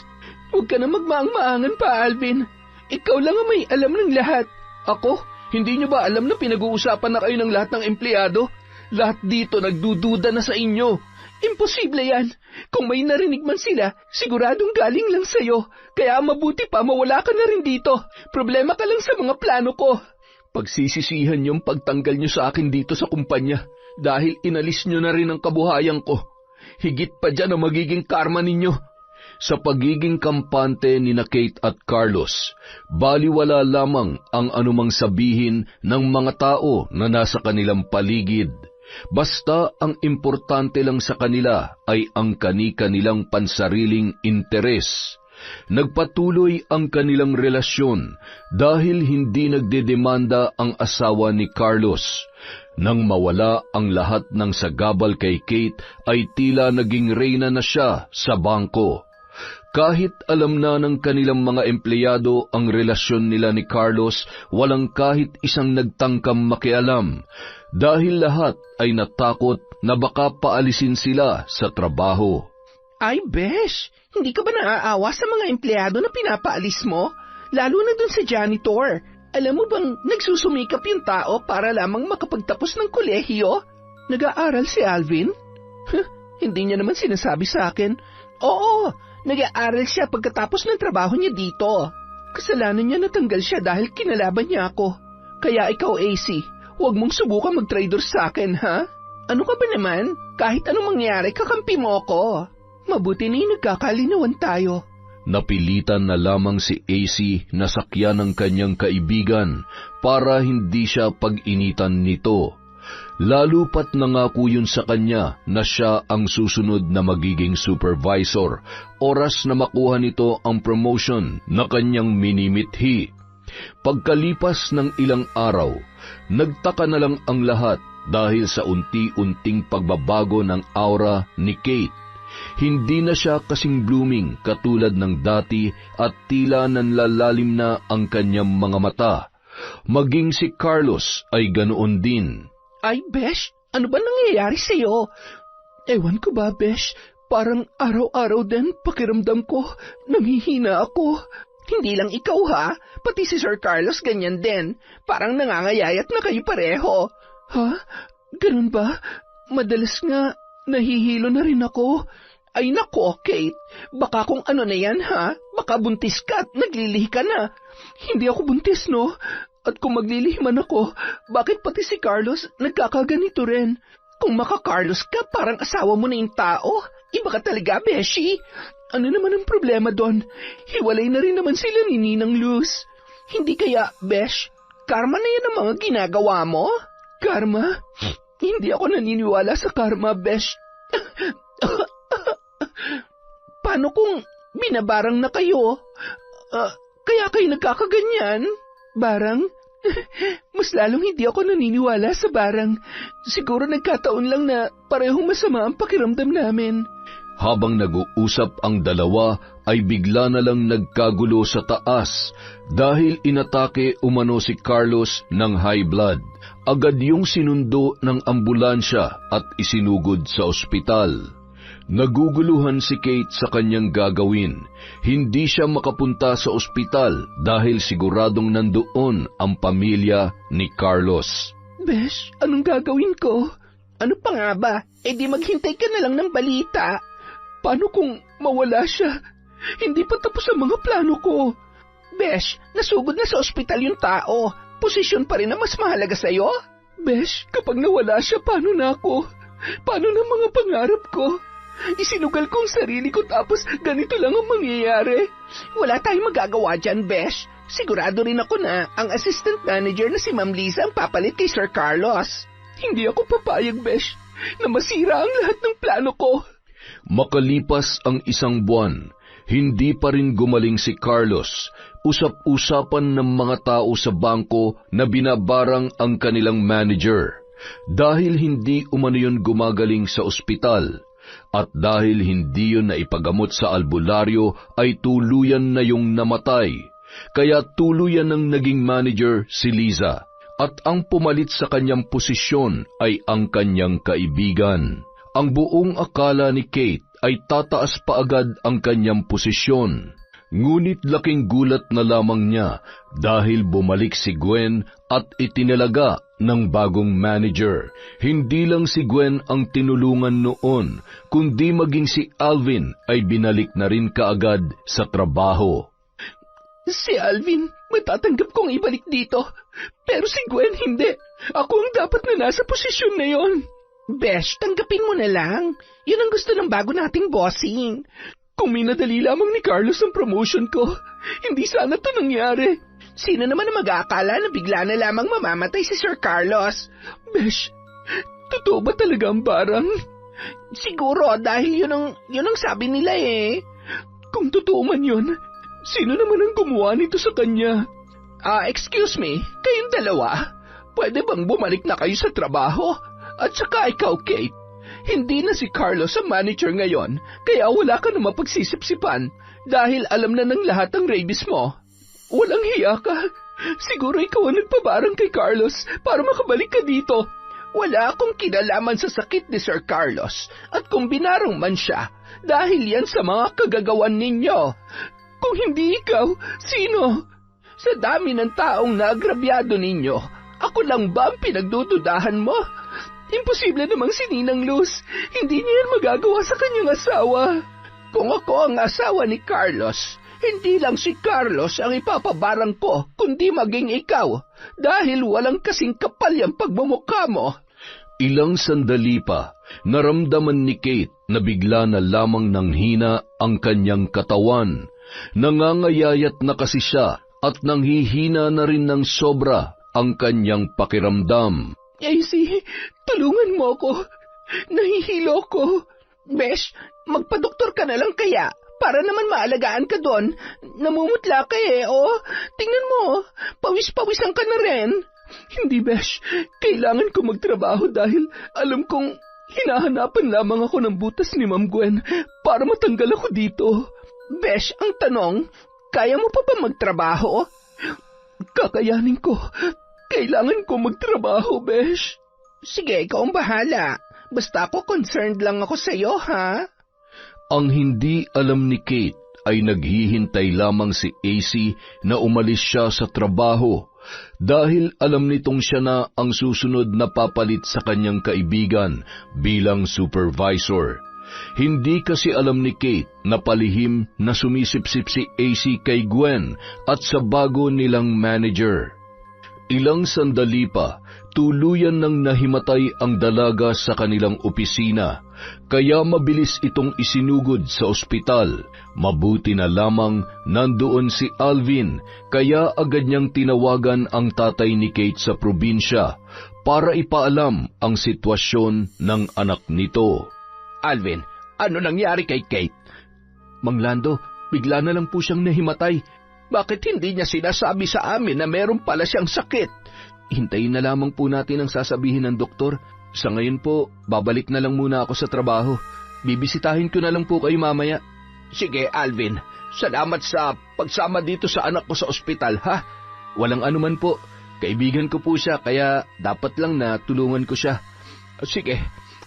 Huwag ka na magmaang-maangan pa, Alvin. Ikaw lang ang may alam ng lahat. Ako? Hindi niyo ba alam na pinag-uusapan na kayo ng lahat ng empleyado? Lahat dito nagdududa na sa inyo. Imposible yan. Kung may narinig man sila, siguradong galing lang sa'yo. Kaya mabuti pa mawala ka na rin dito. Problema ka lang sa mga plano ko. Pagsisisihan yung pagtanggal niyo sa akin dito sa kumpanya dahil inalis niyo na rin ang kabuhayan ko. Higit pa dyan ang magiging karma ninyo. Sa pagiging kampante ni na Kate at Carlos, baliwala lamang ang anumang sabihin ng mga tao na nasa kanilang paligid. Basta ang importante lang sa kanila ay ang kani-kanilang pansariling interes. Nagpatuloy ang kanilang relasyon dahil hindi nagdedemanda ang asawa ni Carlos. Nang mawala ang lahat ng sagabal kay Kate, ay tila naging reyna na siya sa bangko. Kahit alam na ng kanilang mga empleyado ang relasyon nila ni Carlos, walang kahit isang nagtangkang makialam dahil lahat ay natakot na baka paalisin sila sa trabaho. Ay, besh, hindi ka ba naaawa sa mga empleyado na pinapaalis mo? Lalo na dun sa janitor. Alam mo bang nagsusumikap yung tao para lamang makapagtapos ng kolehiyo? Nag-aaral si Alvin? Hindi niya naman sinasabi sa akin. Oo, nag-aaral siya pagkatapos ng trabaho niya dito. Kasalanan niya natanggal siya dahil kinalaban niya ako. Kaya ikaw, AC, huwag mong subukan mag-traidor sa akin, ha? Ano ka ba naman? Kahit anong mangyari, kakampi mo ako. Mabuti na nagkakalinawan tayo. Napilitan na lamang si AC na sakyan ng kanyang kaibigan para hindi siya pag-initan nito. Lalo pat nangako yun sa kanya na siya ang susunod na magiging supervisor, oras na makuha nito ang promotion na kanyang minimithi. Pagkalipas ng ilang araw, nagtaka na lang ang lahat dahil sa unti-unting pagbabago ng aura ni Kate. Hindi na siya kasing blooming katulad ng dati at tila nanlalalim na ang kanyang mga mata. Maging si Carlos ay ganoon din. Ay, Besh, ano ba nangyayari sa'yo? Ewan ko ba, Besh, parang araw-araw din pakiramdam ko, nanghihina ako. Hindi lang ikaw ha, pati si Sir Carlos ganyan din. Parang nangangayayat na kayo pareho. Ha? Ganun ba? Madalas nga, nahihilo na rin ako. Ay nako, Kate, baka kung ano na yan ha, baka buntis ka at naglilihi ka na. Hindi ako buntis, no? At kung maglilihi man ako, bakit pati si Carlos nagkakaganito rin? Kung maka-Carlos ka, parang asawa mo na yung tao. Iba ka talaga, Beshi. Ano naman ang problema doon? Hiwalay na rin naman sila ni Ninang Luz. Hindi kaya, Besh, karma na yan ang mga ginagawa mo? Karma? Hindi ako naniniwala sa karma, Besh. Paano kung binabarang na kayo? Kaya kayo nagkakaganyan? Barang? Mas lalong hindi ako naniniwala sa barang. Siguro nagkataon lang na parehong masama ang pakiramdam namin. Habang nag-uusap ang dalawa, ay bigla na lang nagkagulo sa taas dahil inatake umano si Carlos ng high blood. Agad yung sinundo ng ambulansya at isinugod sa ospital. Naguguluhan si Kate sa kanyang gagawin. Hindi siya makapunta sa ospital dahil siguradong nandoon ang pamilya ni Carlos. Besh, anong gagawin ko? Ano pa nga ba? E di maghintay ka na lang ng balita. Paano kung mawala siya? Hindi pa tapos ang mga plano ko. Besh, nasugod na sa ospital yung tao. Posisyon pa rin na mas mahalaga sa'yo? Besh, kapag nawala siya, paano na ako? Paano na mga pangarap ko? Isinugal kong sarili ko tapos ganito lang ang mangyayari. Wala tayong magagawa dyan, Besh. Sigurado rin ako na ang assistant manager na si Ma'am Liza ang papalit kay Sir Carlos. Hindi ako papayag, Besh, na masira ang lahat ng plano ko. Makalipas ang isang buwan, hindi pa rin gumaling si Carlos. Usap-usapan ng mga tao sa bangko na binabarang ang kanilang manager dahil hindi umano yun gumagaling sa ospital. At dahil hindi yun naipagamot sa albularyo ay tuluyan na yung namatay. Kaya tuluyan ng naging manager si Liza. At ang pumalit sa kanyang posisyon ay ang kanyang kaibigan. Ang buong akala ni Kate ay tataas pa agad ang kanyang posisyon. Ngunit laking gulat na lamang niya dahil bumalik si Gwen at itinalaga ng bagong manager. Hindi lang si Gwen ang tinulungan noon, kundi maging si Alvin ay binalik na rin kaagad sa trabaho. Si Alvin, matatanggap kong ibalik dito. Pero si Gwen hindi. Ako ang dapat na nasa posisyon na yon. Besh, tanggapin mo na lang. Yun ang gusto ng bago nating bossing. Kung minadali lamang ni Carlos ang promotion ko, hindi sana ito nangyari. Sino naman ang mag-aakala na bigla na lamang mamamatay si Sir Carlos? Besh, totoo ba talaga ang barang? Siguro dahil yun ang sabi nila eh. Kung totoo man yun, sino naman ang gumawa nito sa kanya? Excuse me, kayong dalawa, pwede bang bumalik na kayo sa trabaho? At saka ikaw, Kate, hindi na si Carlos ang manager ngayon, kaya wala ka na mapagsisipsipan. dahil alam na ng lahat ang rabies mo. Walang hiya ka. Siguro ikaw ang nagpabarang kay Carlos para makabalik ka dito. Wala akong kinalaman sa sakit ni Sir Carlos at kung binarang man siya, dahil yan sa mga kagagawan ninyo. Kung hindi ikaw, sino? Sa dami ng taong naagrabyado ninyo, ako lang ba ang pinagdududahan mo? Imposible namang si Ninang Luz. Hindi niya yan magagawa sa kanyang asawa. Kung ako ang asawa ni Carlos, hindi lang si Carlos ang ipapabarang ko, kundi maging ikaw, dahil walang kasing kapal yung pagmumukha mo. Ilang sandali pa, naramdaman ni Kate na bigla na lamang nanghina ang kanyang katawan. Nangangayayat na kasi siya at nanghihina na rin ng sobra ang kanyang pakiramdam. AC, tulungan mo ako. Nahihilo ko. Besh, magpadoktor ka na lang kaya, para naman maalagaan ka doon. Namumutla ka oh. Tingnan mo, pawis-pawisan ka na rin. Hindi, Besh. Kailangan ko magtrabaho dahil alam kong hinahanapan lamang ako ng butas ni Ma'am Gwen para matanggal ako dito. Besh, ang tanong, kaya mo pa ba magtrabaho? Kakayanin ko. Kailangan ko magtrabaho, Besh. Sige, ikaw ang bahala. Basta ako concerned lang ako sa'yo, ha? Ang hindi alam ni Kate ay naghihintay lamang si AC na umalis siya sa trabaho dahil alam nitong siya na ang susunod na papalit sa kanyang kaibigan bilang supervisor. Hindi kasi alam ni Kate na palihim na sumisipsip si AC kay Gwen at sa bago nilang manager. Ilang sandali pa, tuluyan nang nahimatay ang dalaga sa kanilang opisina, kaya mabilis itong isinugod sa ospital. Mabuti na lamang nandoon si Alvin, kaya agad niyang tinawagan ang tatay ni Kate sa probinsya para ipaalam ang sitwasyon ng anak nito. Alvin, ano nangyari kay Kate? Mang Lando, bigla na lang po siyang nahimatay. Bakit hindi niya sinasabi sa amin na meron pala siyang sakit? Hintayin na lamang po natin ang sasabihin ng doktor. Sa ngayon po, babalik na lang muna ako sa trabaho. Bibisitahin ko na lang po kayo mamaya. Sige, Alvin. Salamat sa pagsama dito sa anak ko sa ospital, ha? Walang anuman po. Kaibigan ko po siya, kaya dapat lang na tulungan ko siya. Sige,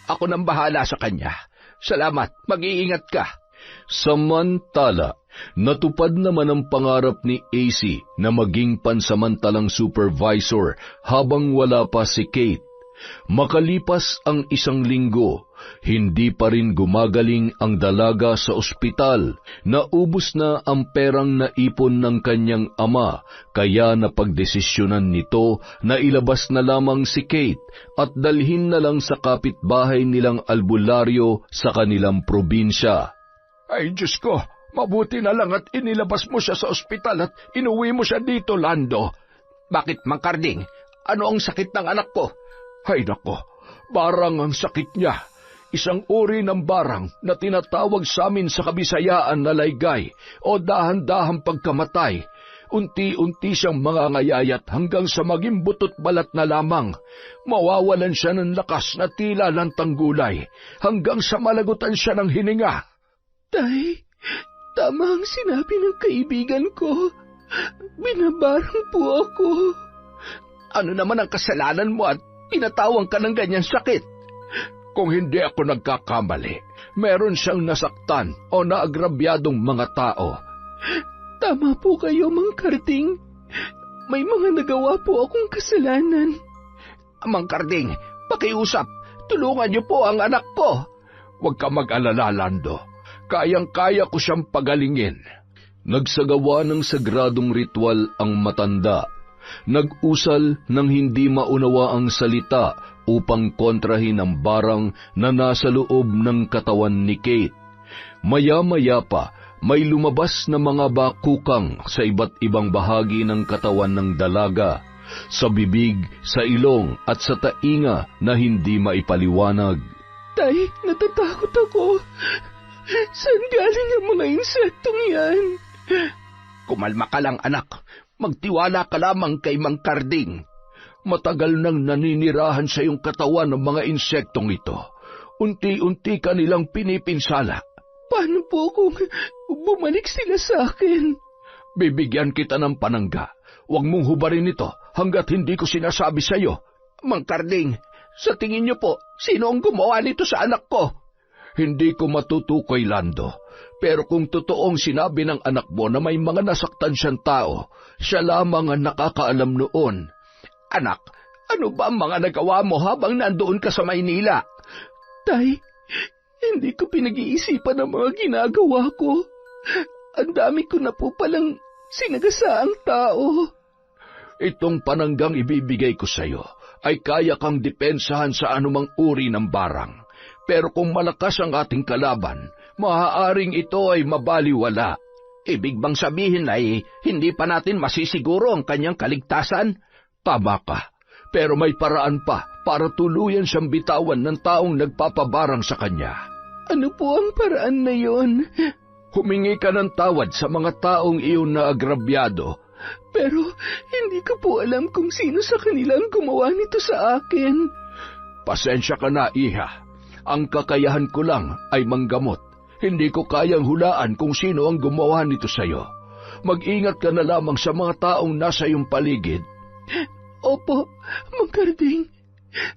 ako nang bahala sa kanya. Salamat, mag-iingat ka. Samantala, natupad naman ang pangarap ni AC na maging pansamantalang supervisor habang wala pa si Kate. Makalipas ang 1 linggo, hindi pa rin gumagaling ang dalaga sa ospital. Naubos na ang perang naipon ng kanyang ama, kaya napagdesisyonan nito na ilabas na lamang si Kate at dalhin na lang sa kapitbahay nilang albularyo sa kanilang probinsya. Ay, Diyos ko, mabuti na lang at inilabas mo siya sa ospital at inuwi mo siya dito, Lando. Bakit, Mang Carding? Ano ang sakit ng anak ko? Ay nako, barang ang sakit niya. Isang uri ng barang na tinatawag sa amin sa Kabisayaan na laygay o dahan-dahang pagkamatay. Unti-unti siyang mangangayayat hanggang sa maging butot balat na lamang. Mawawalan siya ng lakas na tila lantang gulay hanggang sa malagutan siya ng hininga. Tay, tama ang sinabi ng kaibigan ko. Binabarang po ako. Ano naman ang kasalanan mo at pinatawang ka ng ganyang sakit? Kung hindi ako nagkakamali, meron siyang nasaktan o naagrabyadong mga tao. Tama po kayo, Mang Carding. May mga nagawa po akong kasalanan. Mang Carding, pakiusap. Tulungan niyo po ang anak ko. Huwag ka mag-alala, Lando. Kayang-kaya ko siyang pagalingin. Nagsagawa ng sagradong ritual ang matanda. Nag-usal ng hindi maunawa ang salita upang kontrahin ang barang na nasa loob ng katawan ni Kate. Maya-maya pa, may lumabas na mga bakukang sa iba't ibang bahagi ng katawan ng dalaga, sa bibig, sa ilong at sa tainga na hindi maipaliwanag. Tay, natatakot ako. Saan galing ang mga insektong yan? Kumalma ka lang, anak. Magtiwala ka lamang kay Mang Carding. Matagal nang naninirahan sa iyong katawan ng mga insektong ito. Unti-unti ka nilang pinipinsala. paano po kung bumalik sila sa akin? Bibigyan kita ng panangga. Huwag mong hubarin ito hanggat hindi ko sinasabi sa iyo. Mang Karding, sa tingin niyo po, sino ang gumawa nito sa anak ko? Hindi ko matutukoy, Lando. Pero kung totoong sinabi ng anak mo na may mga nasaktan siyang tao, siya lamang ang nakakaalam noon. Anak, ano ba ang mga nagawa mo habang nandoon ka sa Maynila? Tay, hindi ko pinag-iisipan ang mga ginagawa ko. Ang dami ko na po palang sinagasaang tao. Itong pananggang ibibigay ko sa iyo ay kaya kang depensahan sa anumang uri ng barang. Pero kung malakas ang ating kalaban, maaaring ito ay mabaliwala. Ibig bang sabihin ay hindi pa natin masisiguro ang kanyang kaligtasan? Tama ka, pero may paraan pa para tuluyan siyang bitawan ng taong nagpapabarang sa kanya. Ano po ang paraan na yon? Humingi ka ng tawad sa mga taong iyon na agrabyado. Pero hindi ko po alam kung sino sa kanila ang gumawa nito sa akin. Pasensya ka na, Iha. Ang kakayahan ko lang ay manggamot. Hindi ko kayang hulaan kung sino ang gumawa nito sa iyo. Mag-ingat ka na lamang sa mga taong nasa iyong paligid. Opo, Mang Karding.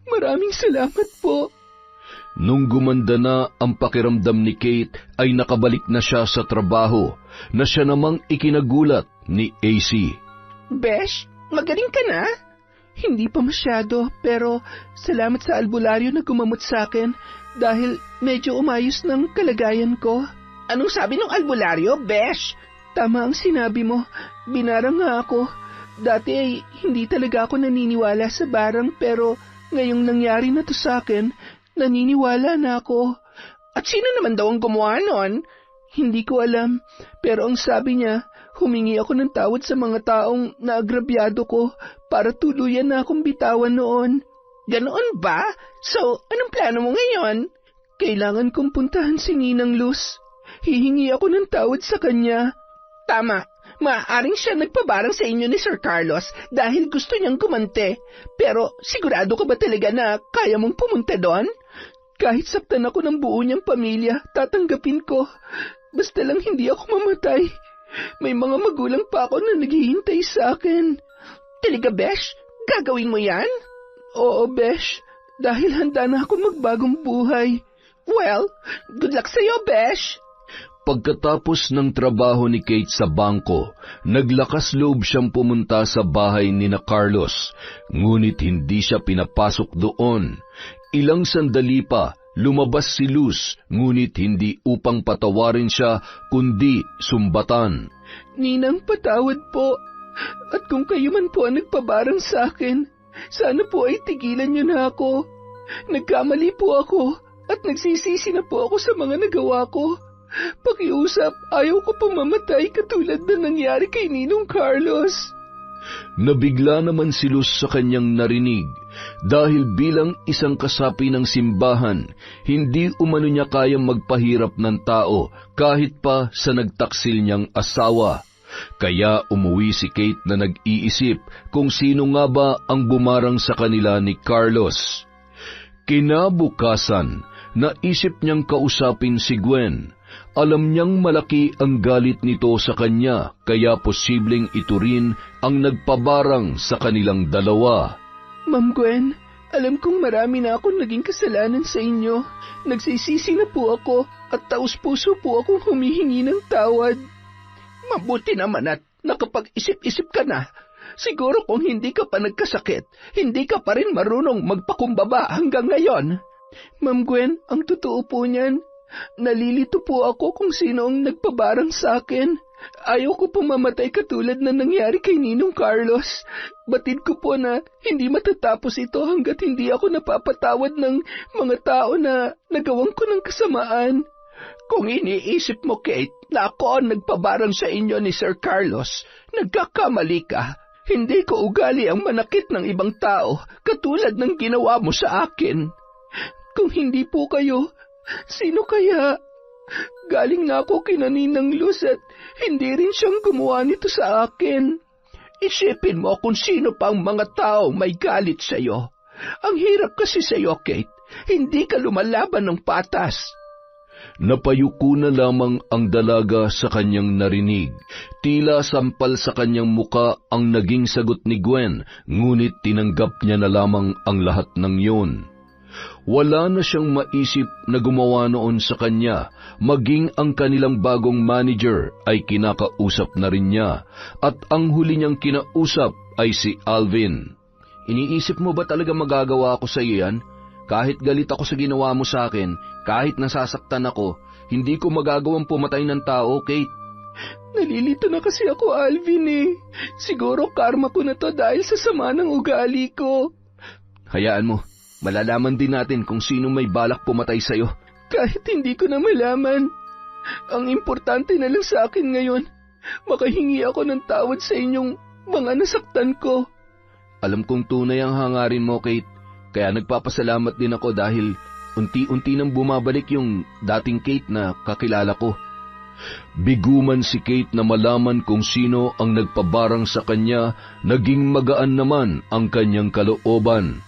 Maraming salamat po. Nung gumanda na ang pakiramdam ni Kate ay nakabalik na siya sa trabaho na siya namang ikinagulat ni AC. Besh, magaling ka na? Hindi pa masyado, pero salamat sa albularyo na gumamot sa akin dahil medyo umayos ng kalagayan ko. Anong sabi ng albularyo, Besh? Tama ang sinabi mo, binarang nga ako. Dati ay hindi talaga ako naniniwala sa barang pero ngayong nangyari na to sa akin, naniniwala na ako. At sino naman daw ang gumawa nun? Hindi ko alam, pero ang sabi niya, humingi ako ng tawad sa mga taong naagrabyado ko para tuluyan na akong bitawan noon. Ganoon ba? So, anong plano mo ngayon? Kailangan kong puntahan si Ninang Luz. Hihingi ako ng tawad sa kanya. Tama, maaaring siya nagpabarang sa inyo ni Sir Carlos dahil gusto niyang gumante. Pero sigurado ka ba talaga na kaya mong pumunta doon? Kahit saktan ako ng buo niyang pamilya, tatanggapin ko. Basta lang hindi ako mamatay. May mga magulang pa ako na naghihintay sa akin. Talaga, Besh? Gagawin mo yan? Oo, Besh. Dahil handa na ako magbagong buhay. Well, good luck sa'yo, Besh. Pagkatapos ng trabaho ni Kate sa bangko, naglakas loob siyang pumunta sa bahay ni na Carlos, ngunit hindi siya pinapasok doon. Ilang sandali pa, lumabas si Luz, ngunit hindi upang patawarin siya, kundi sumbatan. Ninang, patawad po. At kung kayo man po ang nagpabarang sa akin, sana po ay tigilan niyo na ako. Nagkamali po ako at nagsisisi na po ako sa mga nagawa ko. Pakiusap, ayaw ko pong mamatay katulad na nangyari kay Ninong Carlos. Nabigla naman si Luz sa kanyang narinig dahil bilang isang kasapi ng simbahan, hindi umano niya kayang magpahirap ng tao kahit pa sa nagtaksil niyang asawa. Kaya umuwi si Kate na nag-iisip kung sino nga ba ang bumarang sa kanila ni Carlos. Kinabukasan, naisip niyang kausapin si Gwen. Alam niyang malaki ang galit nito sa kanya, kaya posibleng ito rin ang nagpabarang sa kanilang dalawa. Ma'am Gwen, alam kong marami na akong naging kasalanan sa inyo. Nagsisisi na po ako at taus-puso po akong humihingi ng tawad. Mabuti naman at nakapag-isip-isip ka na. Siguro kung hindi ka pa nagkasakit, hindi ka pa rin marunong magpakumbaba hanggang ngayon. Ma'am Gwen, ang totoo po niyan, nalilito po ako kung sino ang nagpabarang sa akin. Ayaw ko pong mamatay katulad na nangyari kay Ninong Carlos. Batid ko po na hindi matatapos ito hanggat hindi ako napapatawad ng mga tao na nagawang ko ng kasamaan. Kung iniisip mo, Kate, na ako ang nagpabarang sa inyo ni Sir Carlos, nagkakamali ka. Hindi ko ugali ang manakit ng ibang tao katulad ng ginawa mo sa akin. Kung hindi po kayo, sino kaya? Galing na ako kina Ninang Luz at hindi rin siyang gumawa nito sa akin. Isipin mo kung sino pang mga tao may galit sa iyo. Ang hirap kasi sa iyo, Kate. Hindi ka lumalaban ng patas. Napayuko na lamang ang dalaga sa kanyang narinig. Tila sampal sa kanyang muka ang naging sagot ni Gwen, ngunit tinanggap niya na lamang ang lahat ng yun. Wala na siyang maisip na gumawa noon sa kanya, maging ang kanilang bagong manager ay kinakausap na rin niya, at ang huli niyang kinausap ay si Alvin. Iniisip mo ba talaga magagawa ako sa iyo yan? Kahit galit ako sa ginawa mo sa akin, kahit nasasaktan ako, hindi ko magagawang pumatay ng tao, Kate. Nalilito na kasi ako, Alvin eh. Siguro karma ko na to dahil sa sama ng ugali ko. Hayaan mo, malalaman din natin kung sino may balak pumatay sa'yo. Kahit hindi ko na malaman. Ang importante na lang sa akin ngayon, makahingi ako ng tawad sa inyong mga nasaktan ko. Alam kong tunay ang hangarin mo, Kate. Kaya nagpapasalamat din ako dahil unti-unti nang bumabalik yung dating Kate na kakilala ko. Biguman si Kate na malaman kung sino ang nagpabarang sa kanya, naging magaan naman ang kanyang kalooban.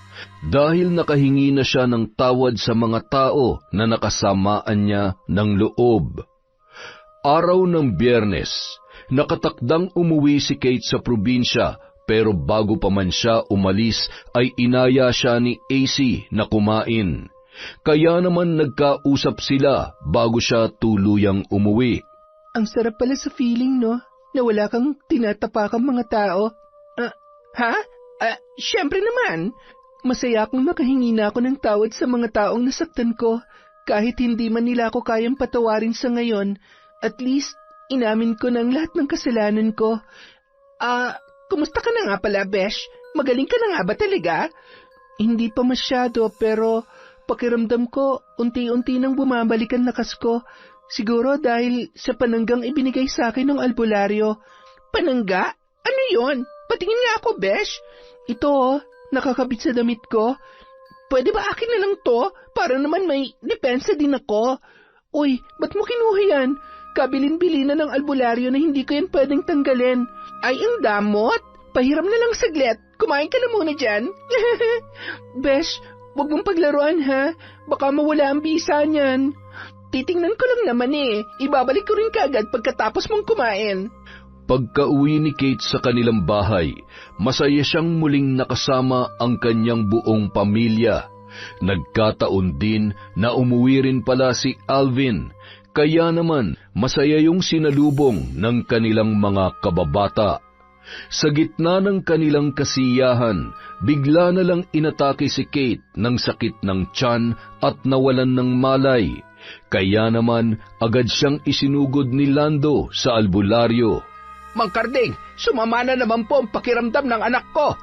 Dahil nakahingi na siya ng tawad sa mga tao na nakasamaan niya ng loob. Araw ng Biyernes, nakatakdang umuwi si Kate sa probinsya. Pero bago pa man siya umalis ay inaya siya ni AC na kumain. Kaya naman nagkausap sila bago siya tuluyang umuwi. Ang sarap pala sa feeling, no? Na wala kang tinatapakang mga tao. Siyempre naman. Masaya akong makahingi na ako ng tawad sa mga taong nasaktan ko. Kahit hindi man nila ako kayang patawarin sa ngayon, at least inamin ko ng lahat ng kasalanan ko. Kumusta ka na nga pala, Besh? Magaling ka na nga ba talaga? Hindi pa masyado, pero pakiramdam ko, unti-unti nang bumabalik ang lakas ko. Siguro dahil sa pananggang ibinigay sa akin ng albularyo. Panangga? Ano yon? Patingin nga ako, Besh. Ito, nakakabit sa damit ko. Pwede ba akin na lang to? Para naman may depensa din ako. Uy, ba't mo kinuha yan? Kabilin-bili na ng albularyo na hindi ko yan pwedeng tanggalin. Ay, ang damot. Pahiram na lang saglit. Kumain ka na muna dyan. Besh, huwag mong paglaruan ha. Baka mawala ang bisa niyan. Titingnan ko lang naman eh. Ibabalik ko rin kaagad pagkatapos mong kumain. Pagka-uwi ni Kate sa kanilang bahay, masaya siyang muling nakasama ang kanyang buong pamilya. Nagkataon din na umuwi rin pala si Alvin. Kaya naman, masaya yung sinalubong ng kanilang mga kababata. Sa gitna ng kanilang kasiyahan, bigla na lang inatake si Kate ng sakit ng tiyan at nawalan ng malay. Kaya naman, agad siyang isinugod ni Lando sa albularyo. Mang Karding, sumama na naman po ang pakiramdam ng anak ko.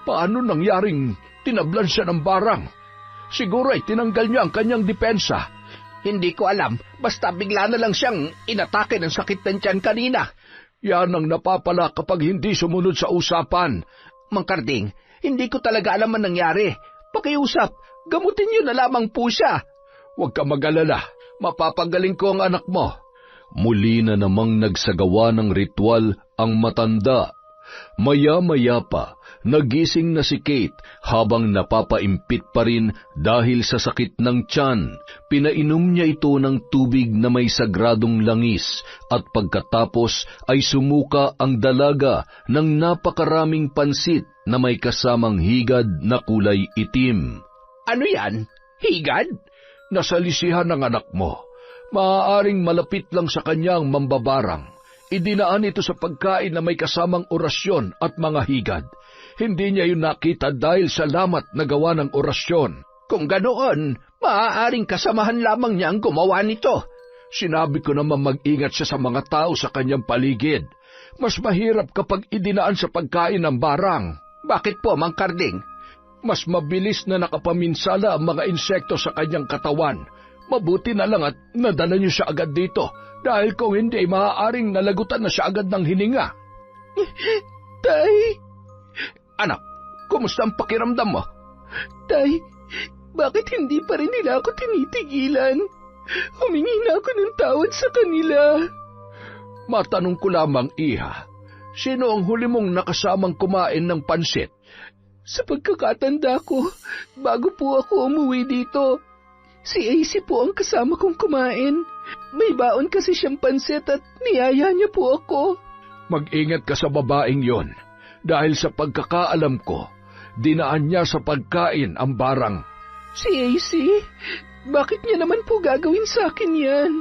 Paano nangyaring tinablan siya ng barang? Siguro ay tinanggal niya ang kanyang depensa. Hindi ko alam, basta bigla na lang siyang inatake ng sakit ng tiyan kanina. Yan ang napapala kapag hindi sumunod sa usapan. Mang Karding, hindi ko talaga alam ang nangyari. Pakiusap, gamutin niyo na lamang po siya. Huwag ka mag-alala, mapapagaling ko ang anak mo. Muli na namang nagsagawa ng ritual ang matanda. Maya-maya pa, nagising na si Kate habang napapaimpit pa rin dahil sa sakit ng tiyan. Pinainom niya ito ng tubig na may sagradong langis at pagkatapos ay sumuka ang dalaga ng napakaraming pansit na may kasamang higad na kulay itim. Ano yan? Higad? Nasalisihan ng anak mo. Maaaring malapit lang sa kanyang mambabarang. Idinaan ito sa pagkain na may kasamang orasyon at mga higad. Hindi niya yun nakita dahil sa lamat na gawa ng orasyon. Kung ganoon, maaaring kasamahan lamang niya ang gumawa nito. Sinabi ko naman mag-ingat siya sa mga tao sa kanyang paligid. Mas mahirap kapag idinaan sa pagkain ng barang. Bakit po, Mang Karding? Mas mabilis na nakapaminsala ang mga insekto sa kanyang katawan. Mabuti na lang at nadala niyo siya agad dito. Dahil kung hindi, maaaring nalagutan na siya agad ng hininga. Tay! Anak, kumusta ang pakiramdam mo? Tay, bakit hindi pa rin nila ako tinitigilan? Humingi na ako ng tawad sa kanila. Matanong ko lamang, Iha, sino ang huli mong nakasamang kumain ng pansit? Sa pagkakatanda ko, bago po ako umuwi dito, Si AC po ang kasama kong kumain. May baon kasi siyang pansit at niyaya niya po ako. Mag-ingat ka sa babaeng yon. Dahil sa pagkakaalam ko, dinaan niya sa pagkain ang barang. Si AC? Bakit niya naman po gagawin sa akin yan?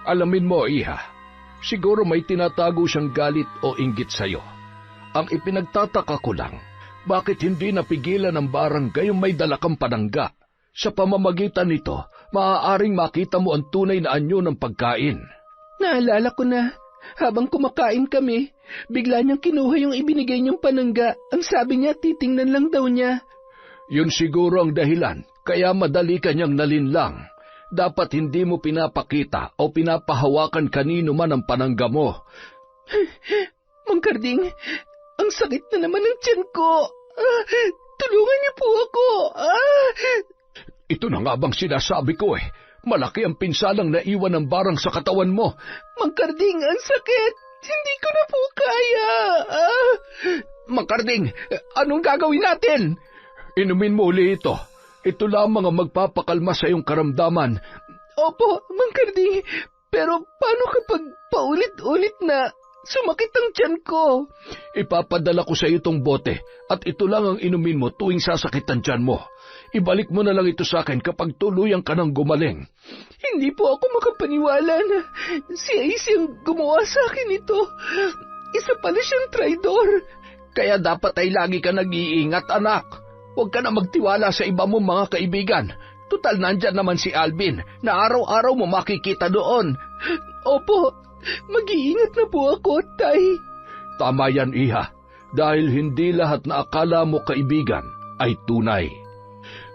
Alamin mo, Iha, siguro may tinatago siyang galit o inggit sa'yo. Ang ipinagtataka ko lang, bakit hindi napigilan ng barang gayong may dala kang panangga? Sa pamamagitan nito, maaaring makita mo ang tunay na anyo ng pagkain. Naalala ko na, habang kumakain kami, bigla niyang kinuha yung ibinigay niyang panangga. Ang sabi niya, titingnan lang daw niya. Yun siguro ang dahilan, kaya madali kanyang nalinlang. Dapat hindi mo pinapakita o pinapahawakan kanino man ang panangga mo. Mang Karding, ang sakit na naman ng tiyan ko. Tulungan niyo po ako. Ito na nga bang sinasabi ko eh. Malaki ang pinsalang naiwan ng barang sa katawan mo. Mang Karding, ang sakit. Hindi ko na po kaya. Mang Karding, anong gagawin natin? Inumin mo uli ito. Ito lamang ang magpapakalma sa iyong karamdaman. Opo, Mang Karding. Pero paano kapag paulit-ulit na sumakit ang tiyan ko? Ipapadala ko sa iyo itong bote at ito lang ang inumin mo tuwing sasakit ang tiyan mo. Ibalik mo na lang ito sa akin kapag tuluyang ka nang gumaling. Hindi po ako makapaniwala na si Ace ang gumawa sa akin ito. Isa pala siyang traidor. Kaya dapat ay lagi ka nag-iingat, anak. Huwag ka na magtiwala sa iba mong mga kaibigan. Tutal nandyan naman si Alvin na araw-araw mo makikita doon. Opo, mag-iingat na po ako, Tay. Tama yan, Iha. Dahil hindi lahat na akala mo kaibigan ay tunay.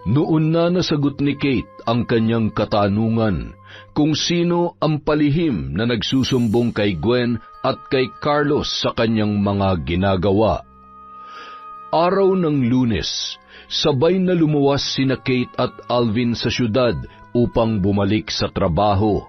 Noon na nasagot ni Kate ang kanyang katanungan kung sino ang palihim na nagsusumbong kay Gwen at kay Carlos sa kanyang mga ginagawa. Araw ng Lunes, sabay na lumuwas sina Kate at Alvin sa syudad upang bumalik sa trabaho.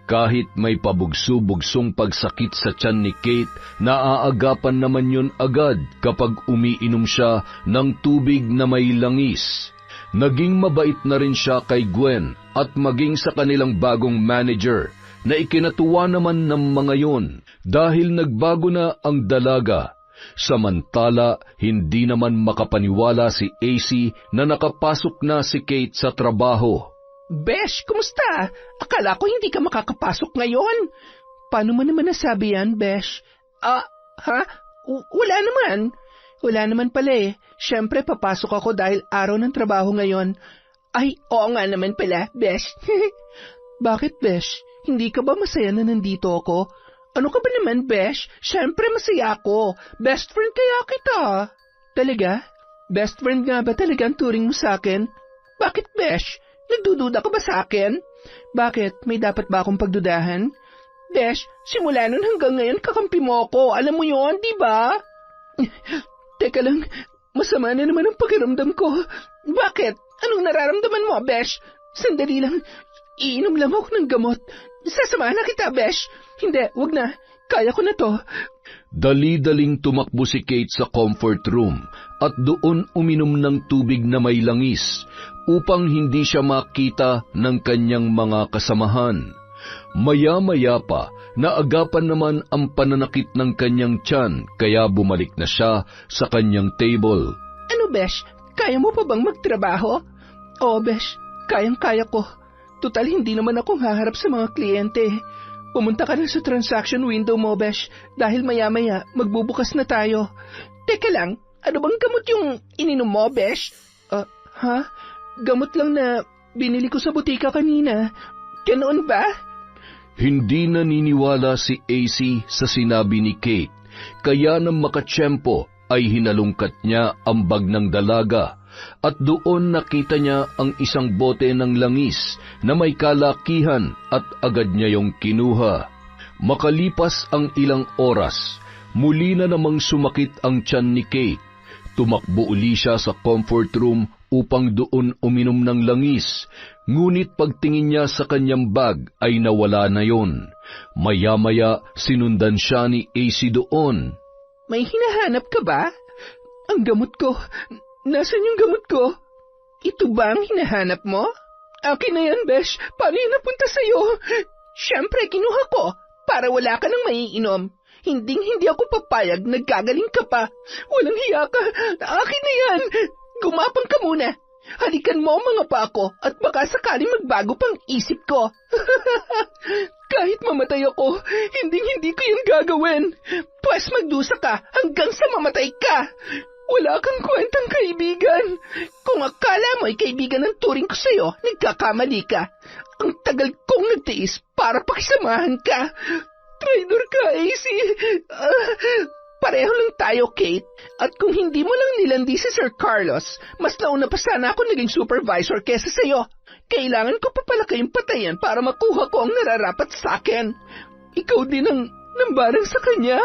Kahit may pabugso-bugsong pagsakit sa tiyan ni Kate, naaagapan naman yun agad kapag umiinom siya ng tubig na may langis. Naging mabait na rin siya kay Gwen at maging sa kanilang bagong manager na ikinatuwa naman ng mga yon dahil nagbago na ang dalaga. Samantala, hindi naman makapaniwala si AC na nakapasok na si Kate sa trabaho. Besh, kumusta? Akala ko hindi ka makakapasok ngayon. Paano mo naman nasabi yan, Besh? Wala naman. Wala naman pala eh. Siyempre, papasok ako dahil araw ng trabaho ngayon. Ay, oo nga naman pala, Besh. Bakit, Besh? Hindi ka ba masaya na nandito ako? Ano ka ba naman, Besh? Siyempre, masaya ako. Best friend kaya kita. Talaga? Best friend nga ba talaga ang turing mo sa akin? Bakit, Besh? Nagdududa ka ba sa akin? Bakit? May dapat ba akong pagdudahan? Besh, simula nun hanggang ngayon kakampi mo ako. Alam mo yon, di ba? Teka lang, masama na naman ang pakiramdam ko. Bakit? Anong nararamdaman mo, Besh? Sandali lang, iinom lang ako ng gamot. Sasamahan na kita, Besh. Hindi, wag na. Kaya ko na to. Dali-daling tumakbo si Kate sa comfort room at doon uminom ng tubig na may langis upang hindi siya makita ng kanyang mga kasamahan. Maya-maya pa, naagapan naman ang pananakit ng kanyang tiyan kaya bumalik na siya sa kanyang table. Ano, Besh? Kaya mo pa bang magtrabaho? Oo, Besh. Kayang-kaya ko. Tutal, hindi naman ako haharap sa mga kliyente. Pumunta ka na sa transaction window mo, Besh, dahil maya-maya magbubukas na tayo. Teka lang, ano bang gamot yung ininom mo, Besh? Gamot lang na binili ko sa butika kanina. Ganoon ba? Hindi naniniwala si AC sa sinabi ni Kate, kaya nang makatsyempo ay hinalungkat niya ang bag ng dalaga at doon nakita niya ang isang bote ng langis na may kalakihan at agad niya yung kinuha. Makalipas ang ilang oras, muli na namang sumakit ang tiyan ni Kate. Tumakbo uli siya sa comfort room upang doon uminom ng langis, ngunit pagtingin niya sa kanyang bag ay nawala na yon. Maya-maya sinundan siya ni AC doon. May hinahanap ka ba? Ang gamot ko. Nasaan yung gamot ko? Ito ba ang hinahanap mo? Akin na yan, Besh. Paano yun napunta sa'yo? Siyempre, kinuha ko para wala ka nang maiinom. Hindi ako papayag, naggagaling ka pa. Walang hiya ka. Akin na yan. Gumapang ka muna. Halikan mo ang mga pako at baka sakaling magbago pang isip ko. Kahit mamatay ako, hindi ko yan gagawin. Pwes magdusa ka hanggang sa mamatay ka. Wala kang kwentang kaibigan. Kung akala mo ay kaibigan ng turing ko sa'yo, nagkakamali ka. Ang tagal kong nagtiis para pakisamahan ka. Traidor ka, AC. Pareho lang tayo, Kate. At kung hindi mo lang nilandi si Sir Carlos, mas nauna pa sana ako naging supervisor kesa sa'yo. Kailangan ko pa pala kayong patayan para makuha ko ang nararapat sa akin. Ikaw din ang nambarang sa kanya.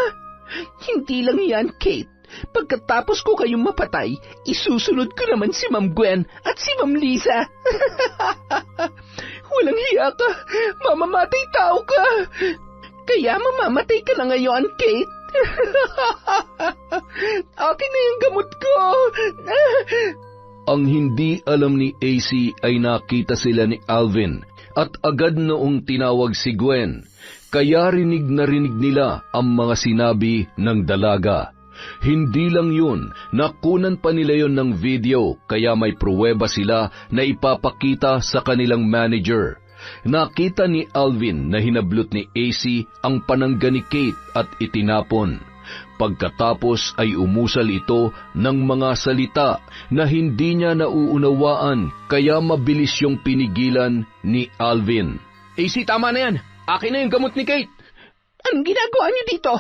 Hindi lang yan, Kate. Pagkatapos ko kayong mapatay, isusunod ko naman si Ma'am Gwen at si Ma'am Lisa. Walang hiya ka. Mamamatay tao ka. Kaya mamamatay ka na ngayon, Kate. Akin na yung gamot ko. Ang hindi alam ni AC ay nakita sila ni Alvin at agad noong tinawag si Gwen. Kaya rinig na rinig nila ang mga sinabi ng dalaga. Hindi lang yun, nakunan pa nila yon ng video kaya may pruweba sila na ipapakita sa kanilang manager. Nakita ni Alvin na hinablot ni AC ang panangga ni Kate at itinapon. Pagkatapos ay umusal ito ng mga salita na hindi niya nauunawaan kaya mabilis yung pinigilan ni Alvin. AC, tama na yan. Akin na yung gamot ni Kate. Anong ginagawa niyo dito?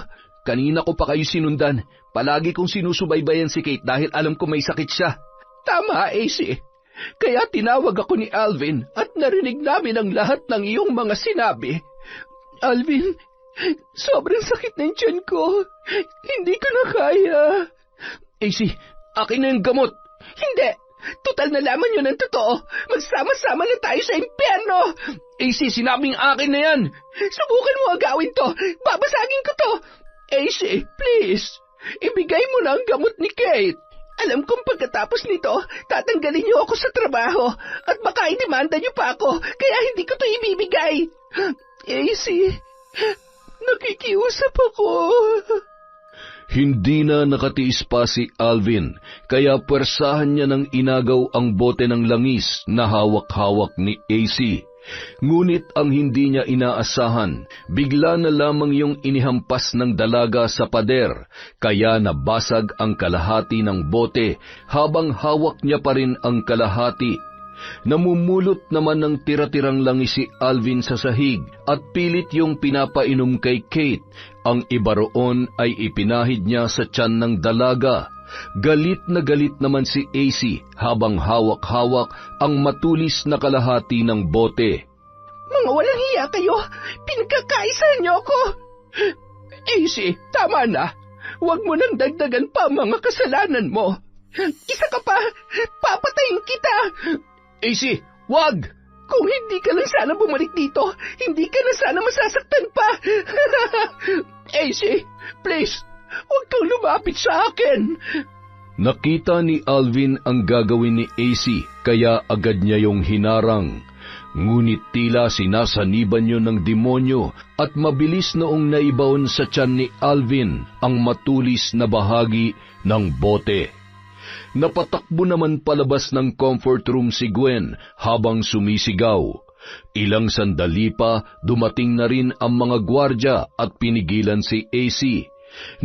Kanina ko pa kayo sinundan. Palagi kong sinusubaybayan si Kate dahil alam ko may sakit siya. Tama, AC. Kaya tinawag ako ni Alvin at narinig namin ang lahat ng iyong mga sinabi. Alvin, sobrang sakit ng tiyan ko. Hindi ko na kaya. AC, akin na yung gamot. Hindi. Total nalaman yun ang totoo. Magsama-sama na tayo sa impyerno. AC, sinabing akin na yan. Subukan mo agawin to. Babasagin ko to. AC, please. Ibigay mo na ang gamot ni Kate. Alam kong pagkatapos nito, tatanggalin niyo ako sa trabaho at baka idemanda niyo pa ako, kaya hindi ko to ibibigay. AC, nakikiusap ako. Hindi na nakatiis pa si Alvin, kaya pwersahan niya ng inagaw ang bote ng langis na hawak-hawak ni AC. Ngunit ang hindi niya inaasahan, bigla na lamang yung inihampas ng dalaga sa pader, kaya nabasag ang kalahati ng bote habang hawak niya pa rin ang kalahati. Namumulot naman ng tira-tirang langis si Alvin sa sahig at pilit yung pinapainom kay Kate. Ang iba roon ay ipinahid niya sa tiyan ng dalaga. Galit naman si AC habang hawak-hawak ang matulis na kalahati ng bote. Mga walang hiya kayo! Pinagkakaisahan niyo ako! AC, tama na! Huwag mo nang dagdagan pa ang mga kasalanan mo! Isa ka pa! Papatayin kita! AC, wag! Kung hindi ka lang sana bumalik dito, hindi ka na sana masasaktan pa! AC, please! Huwag kang lumapit sa akin! Nakita ni Alvin ang gagawin ni AC, kaya agad niya yung hinarang. Ngunit tila sinasaniban yun ng demonyo at mabilis noong naibaon sa tiyan ni Alvin ang matulis na bahagi ng bote. Napatakbo naman palabas ng comfort room si Gwen habang sumisigaw. Ilang sandali pa dumating na rin ang mga gwardya at pinigilan si AC.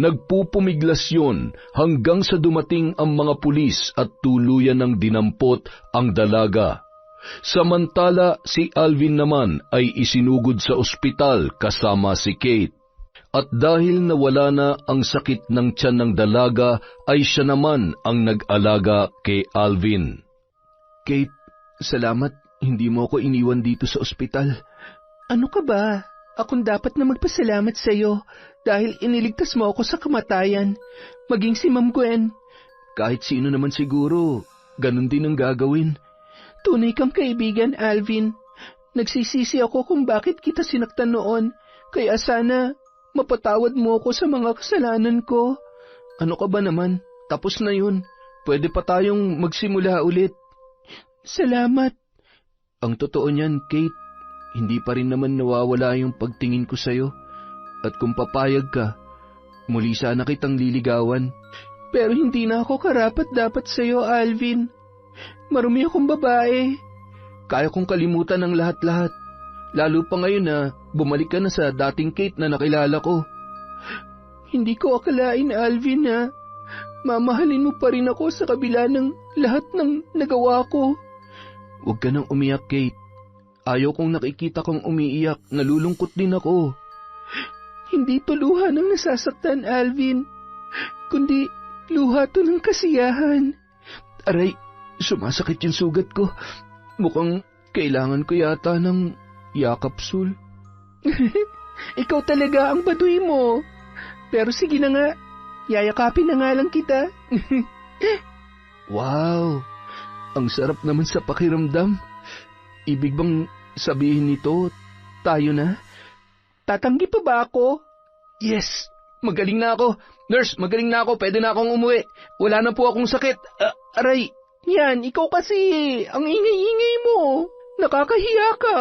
Nagpupumiglas yun hanggang sa dumating ang mga pulis at tuluyan ng dinampot ang dalaga. Samantala si Alvin naman ay isinugod sa ospital kasama si Kate. At dahil nawala na ang sakit ng tiyan ng dalaga ay siya naman ang nag-alaga kay Alvin. Kate, salamat hindi mo ako iniwan dito sa ospital. Ano ka ba? Akong dapat na magpasalamat sa iyo dahil iniligtas mo ako sa kamatayan, maging si Ma'am Gwen. Kahit sino naman siguro, ganun din ang gagawin. Tunay kang kaibigan, Alvin. Nagsisisi ako kung bakit kita sinaktan noon, kaya sana mapatawad mo ako sa mga kasalanan ko. Ano ka ba naman? Tapos na yun. Pwede pa tayong magsimula ulit. Salamat. Ang totoo niyan, Kate, hindi pa rin naman nawawala yung pagtingin ko sa'yo. At kung papayag ka, muli sana kitang liligawan. Pero hindi na ako karapat-dapat sa'yo, Alvin. Marumi akong babae. Kaya kong kalimutan ang lahat-lahat. Lalo pa ngayon na bumalik ka na sa dating Kate na nakilala ko. Hindi ko akalain, Alvin, na mamahalin mo pa rin ako sa kabila ng lahat ng nagawa ko. Huwag ka nang umiyak, Kate. Ayaw kong nakikita kang umiiyak. Nalulungkot din ako. Hindi to luha ng nasasaktan, Alvin. Kundi luha to ng kasiyahan. Aray, sumasakit yung sugat ko. Mukhang kailangan ko yata ng yakapsul. Ikaw talaga ang baduy mo. Pero sige na nga, yayakapin na nga lang kita. Wow, ang sarap naman sa pakiramdam. Ibig bang sabihin nito, tayo na? Tatanggi pa ba ako? Yes, magaling na ako. Nurse, magaling na ako. Pwede na akong umuwi. Wala na po akong sakit. Aray, yan, ikaw kasi. Ang ingay-ingay mo. Nakakahiya ka.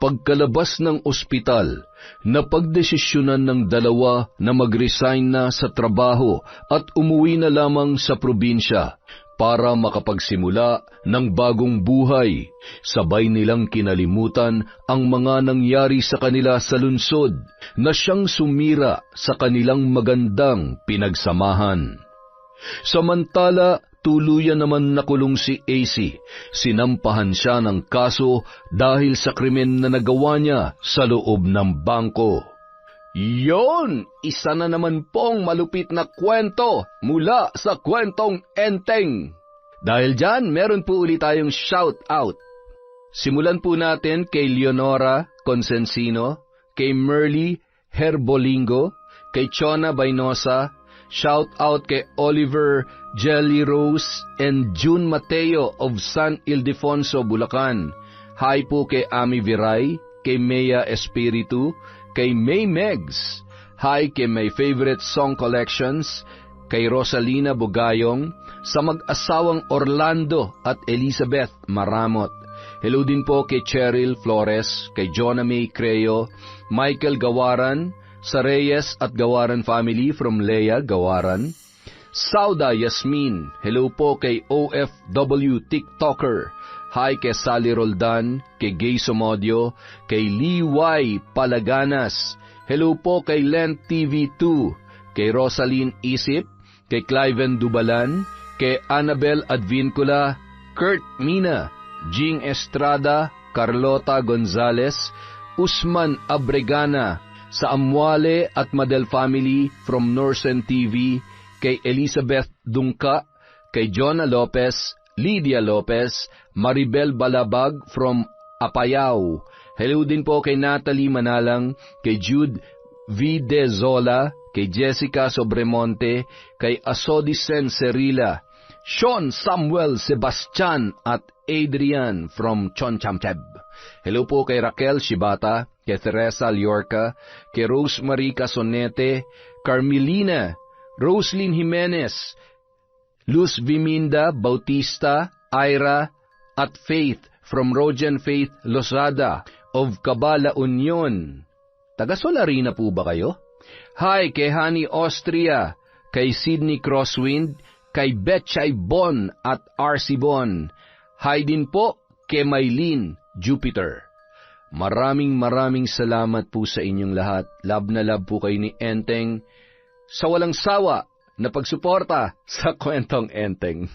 Pagkalabas ng ospital, napagdesisyonan ng dalawa na mag-resign na sa trabaho at umuwi na lamang sa probinsya para makapagsimula ng bagong buhay. Sabay nilang kinalimutan ang mga nangyari sa kanila sa lungsod na siyang sumira sa kanilang magandang pinagsamahan. Samantala, tuluyan naman nakulong si AC. Sinampahan siya ng kaso dahil sa krimen na nagawa niya sa loob ng bangko. Yon! Isa na naman pong malupit na kwento mula sa Kwentong Enteng. Dahil dyan, meron po ulit tayong shout out. Simulan po natin kay Leonora Consensino, kay Merly Herbolingo, kay Chona Bainosa. Shout out kay Oliver Jelly Rose and June Mateo of San Ildefonso, Bulacan. Hi po kay Ami Viray, kay Mea Espiritu, kay May Megs. Hi kay My Favorite Song Collections, kay Rosalina Bugayong, sa mag-asawang Orlando at Elizabeth Maramot. Hello din po kay Cheryl Flores, kay Jonah May Creo, Michael Gawaran, sa Reyes at Gawaran family from Leia Gawaran. Sauda Yasmin, hello po kay OFW TikToker. Hi kay Sally Roldan, kay Gay Somodio, kay Lee Y. Palaganas. Hello po kay Lent TV2, kay Rosaline Isip, kay Cliven Dubalan, kay Annabel Advincula, Kurt Mina, Jing Estrada, Carlota Gonzales, Usman Abregana, sa Amuale at Madel family from Norsen TV, kay Elizabeth Dungka, kay Jonah Lopez, Lydia Lopez, Maribel Balabag from Apayao. Hello din po kay Natalie Manalang, kay Jude V. De Zola, kay Jessica Sobremonte, kay Asodisen Cerila, Sean Samuel Sebastian at Adrian from Chonchamcheb. Hello po kay Raquel Shibata, kay Teresa Liorca, kay Rosemary Casonete, Carmelina, Roslyn Jimenez, Luz Viminda Bautista, Ira, at Faith from Rogen Faith Lozada of Cabala Union. Taga-Solarina po ba kayo? Hi kay Honey Austria, kay Sydney Crosswind, kay Betchay Bon at RC Bon. Hi din po kay Maylene Jupiter. Maraming salamat po sa inyong lahat. Love na love po kayo ni Enteng sa walang sawa na pagsuporta sa Kwentong Enteng.